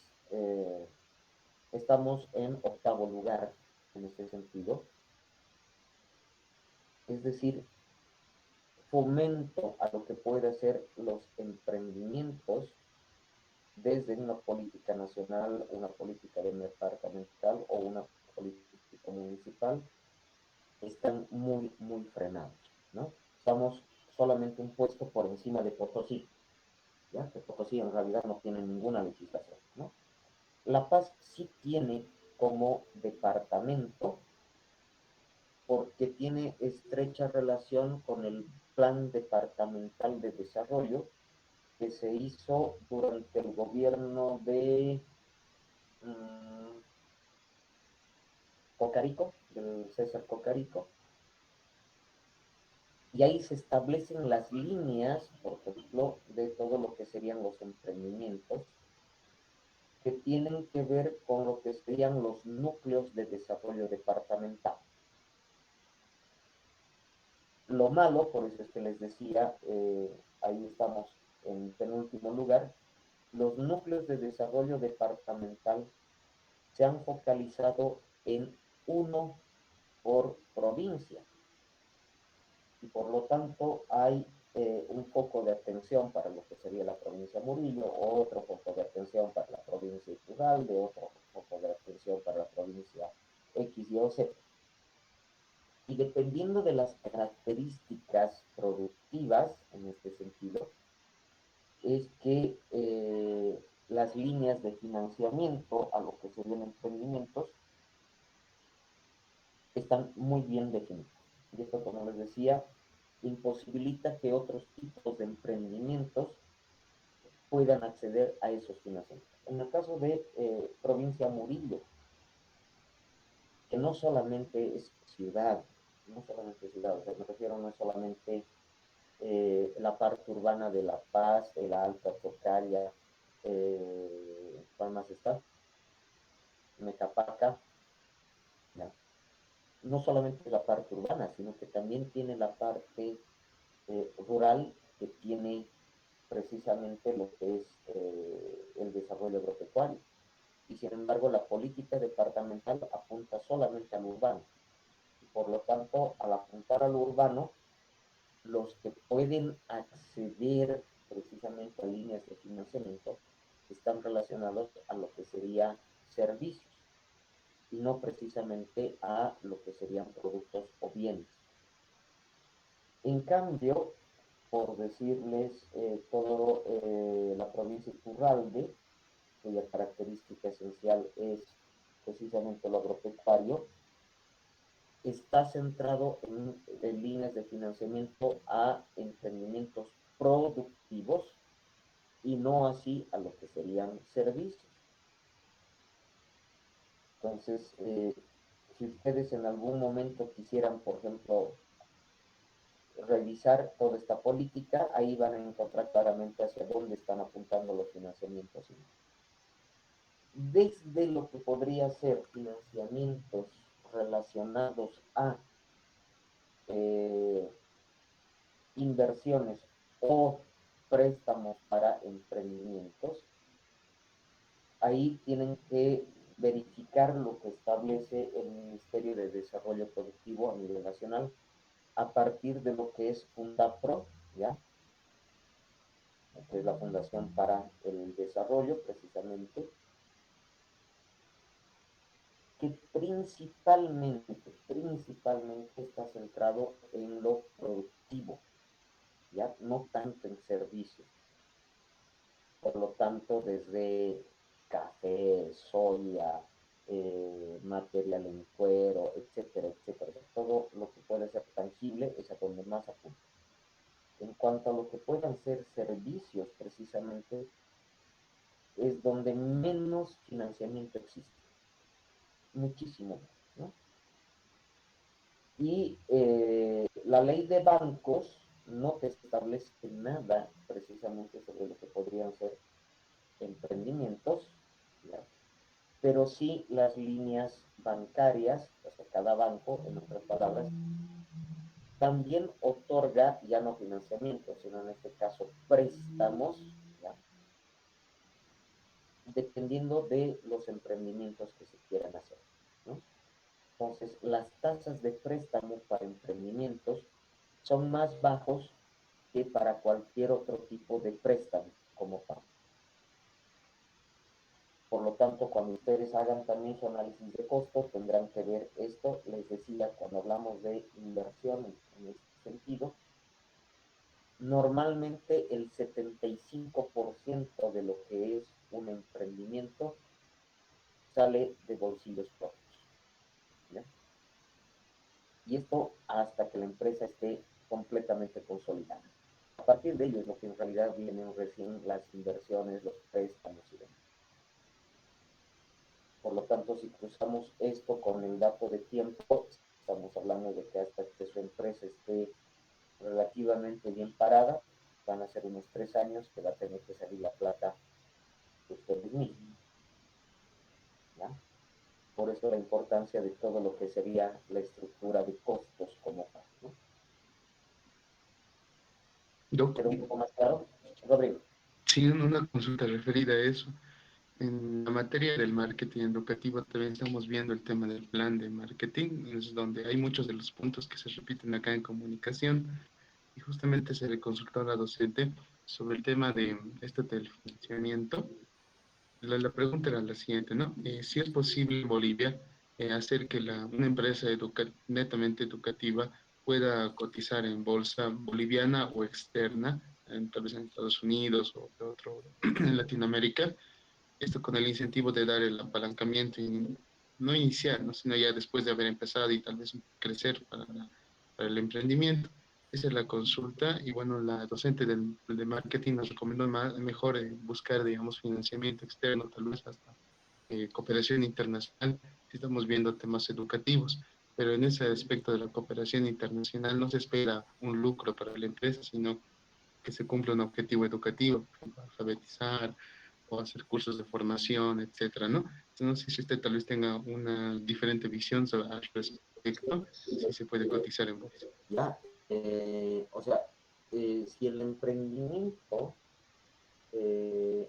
estamos en octavo lugar en este sentido. Es decir, fomento a lo que puede ser los emprendimientos desde una política nacional, una política departamental o una política municipal, están muy, muy frenados, ¿no? Estamos solamente un puesto por encima de Potosí, ¿ya? Que Potosí en realidad no tiene ninguna legislación, ¿no? La Paz sí tiene como departamento porque tiene estrecha relación con el Plan Departamental de Desarrollo que se hizo durante el gobierno de Cocarico, del César Cocarico, y ahí se establecen las líneas, por ejemplo, de todo lo que serían los emprendimientos que tienen que ver con lo que serían los núcleos de desarrollo departamental. Lo malo, por eso es que les decía, ahí estamos en penúltimo lugar, los núcleos de desarrollo departamental se han focalizado en uno por provincia y por lo tanto hay un foco de atención para lo que sería la provincia Murillo, otro foco de atención para la provincia Iturralde, otro foco de atención para la provincia X, Y o Z. Y dependiendo de las características productivas, en este sentido, es que las líneas de financiamiento a lo que serían emprendimientos están muy bien definidas. Y esto, como les decía, imposibilita que otros tipos de emprendimientos puedan acceder a esos financiamientos. En el caso de provincia Murillo, que no solamente es ciudad, o sea, me refiero no es solamente la parte urbana de La Paz, de la Alta Tocaria, ¿cuál más está? Mecapaca, ¿ya? No solamente la parte urbana, sino que también tiene la parte rural que tiene precisamente lo que es el desarrollo agropecuario. Y sin embargo, la política departamental apunta solamente al urbano. Y por lo tanto, al apuntar al urbano, los que pueden acceder precisamente a líneas de financiamiento están relacionados a lo que sería servicios y no precisamente a lo que serían productos o bienes. En cambio, por decirles todo la provincia de Iturralde, cuya característica esencial es precisamente lo agropecuario, está centrado en líneas de financiamiento a emprendimientos productivos y no así a lo que serían servicios. Entonces, si ustedes en algún momento quisieran, por ejemplo, revisar toda esta política, ahí van a encontrar claramente hacia dónde están apuntando los financiamientos. Desde lo que podría ser financiamientos relacionados a eh, inversiones o préstamos para emprendimientos, ahí tienen que verificar lo que establece el Ministerio de Desarrollo Productivo a nivel nacional a partir de lo que es Fundapro, ¿ya? Que es la Fundación para el Desarrollo, precisamente, que principalmente está centrado en lo productivo, ya no tanto en servicios. Por lo tanto, desde café, soya, material en cuero, etcétera, etcétera. Todo lo que puede ser tangible es a donde más apunta. En cuanto a lo que puedan ser servicios, precisamente, es donde menos financiamiento existe. Muchísimo más, ¿no? Y la ley de bancos no te establece nada precisamente sobre lo que podrían ser emprendimientos, ¿ya? Pero sí las líneas bancarias, o sea, cada banco, en otras palabras, también otorga ya no financiamiento, sino en este caso préstamos, ¿ya? Dependiendo de los emprendimientos que se quieran hacer, ¿no? Entonces, las tasas de préstamo para emprendimientos son más bajos que para cualquier otro tipo de préstamo como tal. Por lo tanto, cuando ustedes hagan también su análisis de costos, tendrán que ver esto. Les decía, cuando hablamos de inversión en este sentido, normalmente el 75% de lo que es un emprendimiento sale de bolsillos propios, ¿ya? Y esto hasta que la empresa esté completamente consolidada. A partir de ello es lo que en realidad vienen recién las inversiones, los préstamos y demás. Por lo tanto, si cruzamos esto con el dato de tiempo, estamos hablando de que hasta que su empresa esté relativamente bien parada, van a ser unos 3 años que va a tener que salir la plata de ustedes mismos, ¿ya? Por eso la importancia de todo lo que sería la estructura de costos como tal, ¿no? Doc, ¿Quedó un poco más claro? Rodrigo. sí, una consulta referida a eso. En la materia del marketing educativo también estamos viendo el tema del plan de marketing, es donde hay muchos de los puntos que se repiten acá en comunicación. Y justamente se le consultó a la docente sobre el tema de este del financiamiento. La pregunta era la siguiente, ¿no? Si es posible en Bolivia hacer que una empresa netamente educativa pueda cotizar en bolsa boliviana o externa, tal vez en Estados Unidos o de otro en Latinoamérica, esto con el incentivo de dar el apalancamiento, no inicial, ¿no? Sino ya después de haber empezado y tal vez crecer para el emprendimiento. Esa es la consulta y bueno, la docente de marketing nos recomendó mejor buscar, digamos, financiamiento externo, tal vez hasta cooperación internacional, si estamos viendo temas educativos. Pero en ese aspecto de la cooperación internacional no se espera un lucro para la empresa, sino que se cumpla un objetivo educativo, por ejemplo, alfabetizar o hacer cursos de formación, etcétera, ¿no? Entonces, no sé si usted tal vez tenga una diferente visión sobre al respecto, si se puede cotizar en bolsa. Ya, o sea, si el emprendimiento eh,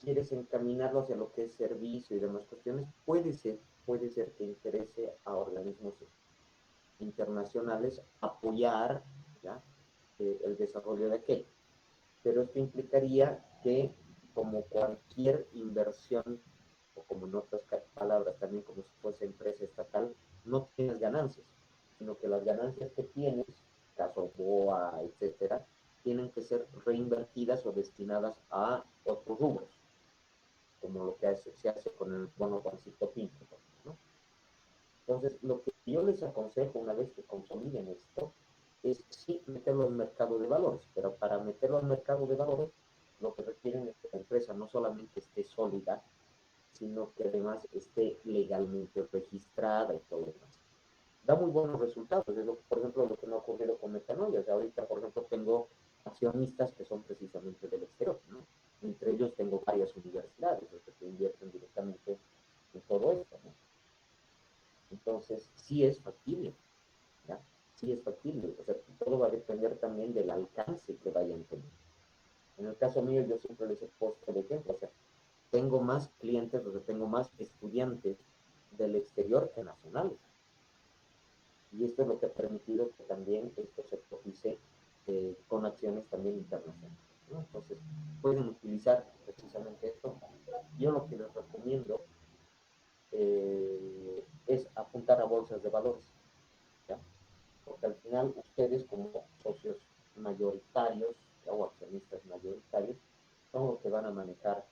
quieres encaminarlo hacia lo que es servicio y demás cuestiones, puede ser que interese a organismos internacionales apoyar, ¿ya? El desarrollo de aquello. Pero esto implicaría que, como cualquier inversión, o como en otras palabras, también como si fuese empresa estatal, no tienes ganancias, sino que las ganancias que tienes, caso BOA, etcétera, tienen que ser reinvertidas o destinadas a otros rubros, como lo que se hace con el bono Juancito Pinto, ¿no? Entonces, lo que yo les aconsejo una vez que consoliden esto es sí meterlo al mercado de valores, pero para meterlo al mercado de valores, lo que requieren es que la empresa no solamente esté sólida, sino que además esté legalmente registrada y todo lo demás. Da muy buenos resultados, es lo, por ejemplo, lo que me ha ocurrido con Metanoia. O sea, ahorita, por ejemplo, tengo accionistas que son precisamente del exterior, ¿no? Entre ellos tengo varias universidades que invierten directamente en todo esto, ¿no? Entonces, sí es factible, ¿ya? Sí es factible. O sea, todo va a depender también del alcance que vayan teniendo. En el caso mío, yo siempre les he puesto el ejemplo, o sea, tengo más clientes, o sea, tengo más estudiantes del exterior que nacionales. Y esto es lo que ha permitido que también esto se cotice con acciones también internacionales, ¿no? Entonces, pueden utilizar precisamente esto. Yo lo que les recomiendo es apuntar a bolsas de valores, ¿ya? Porque al final ustedes como socios mayoritarios, ¿ya? O accionistas mayoritarios son los que van a manejar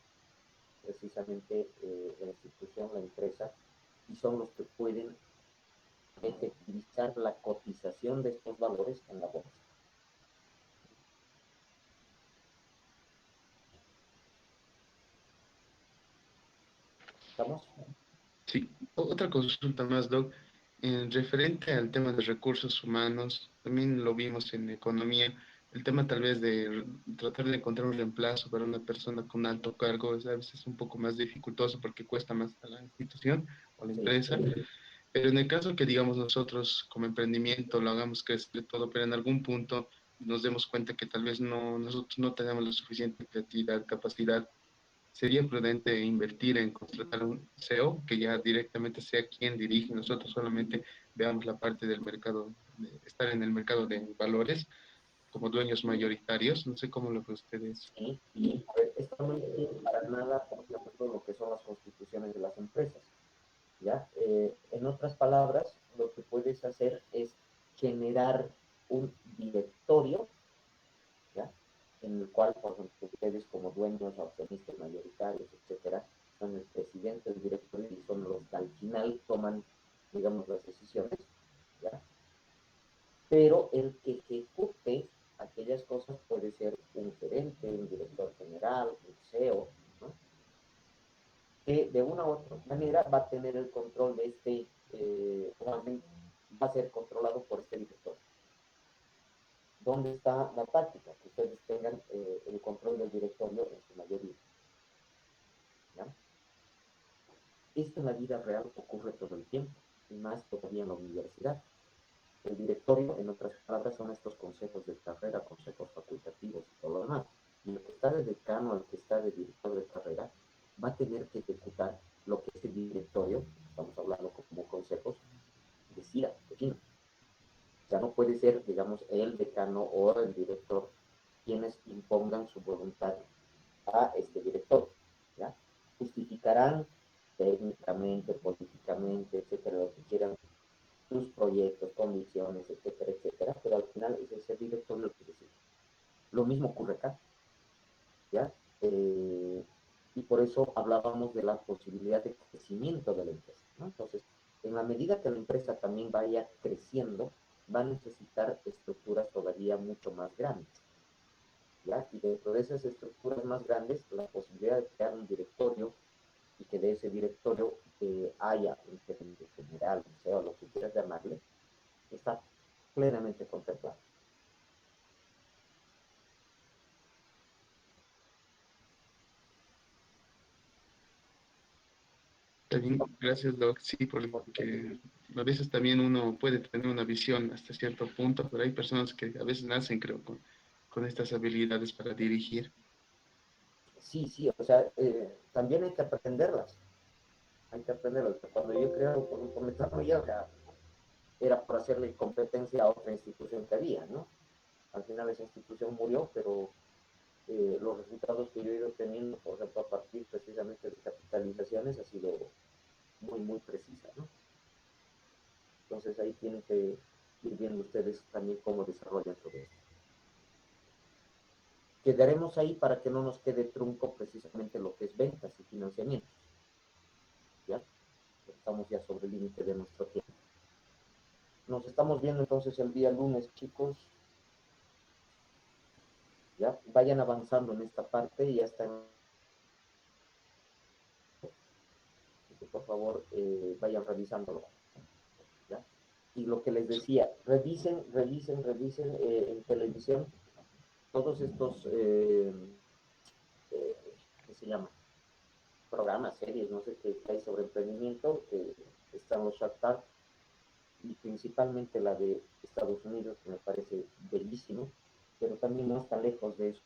precisamente la institución, la empresa, y son los que pueden efectivizar la cotización de estos valores en la bolsa. ¿Estamos? Sí, otra consulta más, Doc. En referente al tema de recursos humanos, también lo vimos en economía, el tema tal vez de tratar de encontrar un reemplazo para una persona con alto cargo es a veces un poco más dificultoso porque cuesta más a la institución o a la Sí, empresa, pero en el caso que digamos nosotros como emprendimiento lo hagamos crecer todo, pero en algún punto nos demos cuenta que tal vez no, nosotros no tenemos la suficiente creatividad, capacidad, sería prudente invertir en contratar un CEO que ya directamente sea quien dirige, nosotros solamente veamos la parte del mercado, de estar en el mercado de valores como dueños mayoritarios, no sé cómo lo que ustedes. sí. Y a ver, esto no incluye para nada, por ejemplo, lo que son las constituciones de las empresas, ¿ya? En otras palabras, lo que puedes hacer es generar un directorio, ¿ya? En el cual, por ejemplo, ustedes como dueños o accionistas mayoritarios, etcétera, son el presidente del directorio y son los que al final toman, digamos, las decisiones, ¿ya? Pero el que ejecute aquellas cosas puede ser un gerente, un director general, un CEO, ¿no? Que de una u otra manera va a tener el control de este, o más bien va a ser controlado por este director. ¿Dónde está la táctica? Que ustedes tengan el control del directorio en su mayoría, ¿ya? Esto en la vida real ocurre todo el tiempo, y más todavía en la universidad. El directorio, en otras palabras, son estos consejos de carrera, consejos facultativos y todo lo demás. Y el que está de decano, el que está de director de carrera, va a tener que ejecutar lo que ese directorio, estamos hablando como consejos, decida, defina. O sea, no puede ser, digamos, el decano o el director quienes impongan su voluntad a este director, ¿ya? Justificarán técnicamente, políticamente, etcétera, lo que quieran, sus proyectos, condiciones, etcétera, etcétera, pero al final es ese director lo que decide. Lo mismo ocurre acá, ¿ya? Y por eso hablábamos de la posibilidad de crecimiento de la empresa, ¿no? Entonces, en la medida que la empresa también vaya creciendo, va a necesitar estructuras todavía mucho más grandes, ¿ya? Y dentro de esas estructuras más grandes, la posibilidad de crear un directorio y que de ese directorio haya un gerente general, o sea, lo que quieras llamarle, está plenamente contemplado. También, gracias, Doc, sí, porque a veces también uno puede tener una visión hasta cierto punto, pero hay personas que a veces nacen, creo, con estas habilidades para dirigir. Sí, sí, o sea, también hay que aprenderlas, hay que aprenderlas. Cuando yo creo por un comentario ya, o sea, era por hacerle competencia a otra institución que había, ¿no? Al final esa institución murió, pero los resultados que yo he ido teniendo, por ejemplo, a partir precisamente de capitalizaciones, ha sido muy, muy precisa, ¿no? Entonces ahí tienen que ir viendo ustedes también cómo desarrollan todo esto. Quedaremos ahí para que no nos quede trunco precisamente lo que es ventas y financiamientos, ¿ya? Estamos ya sobre el límite de nuestro tiempo. Nos estamos viendo entonces el día lunes, chicos. Ya vayan avanzando en esta parte y ya están. Por favor, vayan revisándolo. ¿Ya? Y lo que les decía, revisen en televisión todos estos, ¿qué se llama? Programas, series, no sé qué hay sobre emprendimiento, que están los Shark Tank, y principalmente la de Estados Unidos, que me parece bellísimo, pero también no está lejos de eso.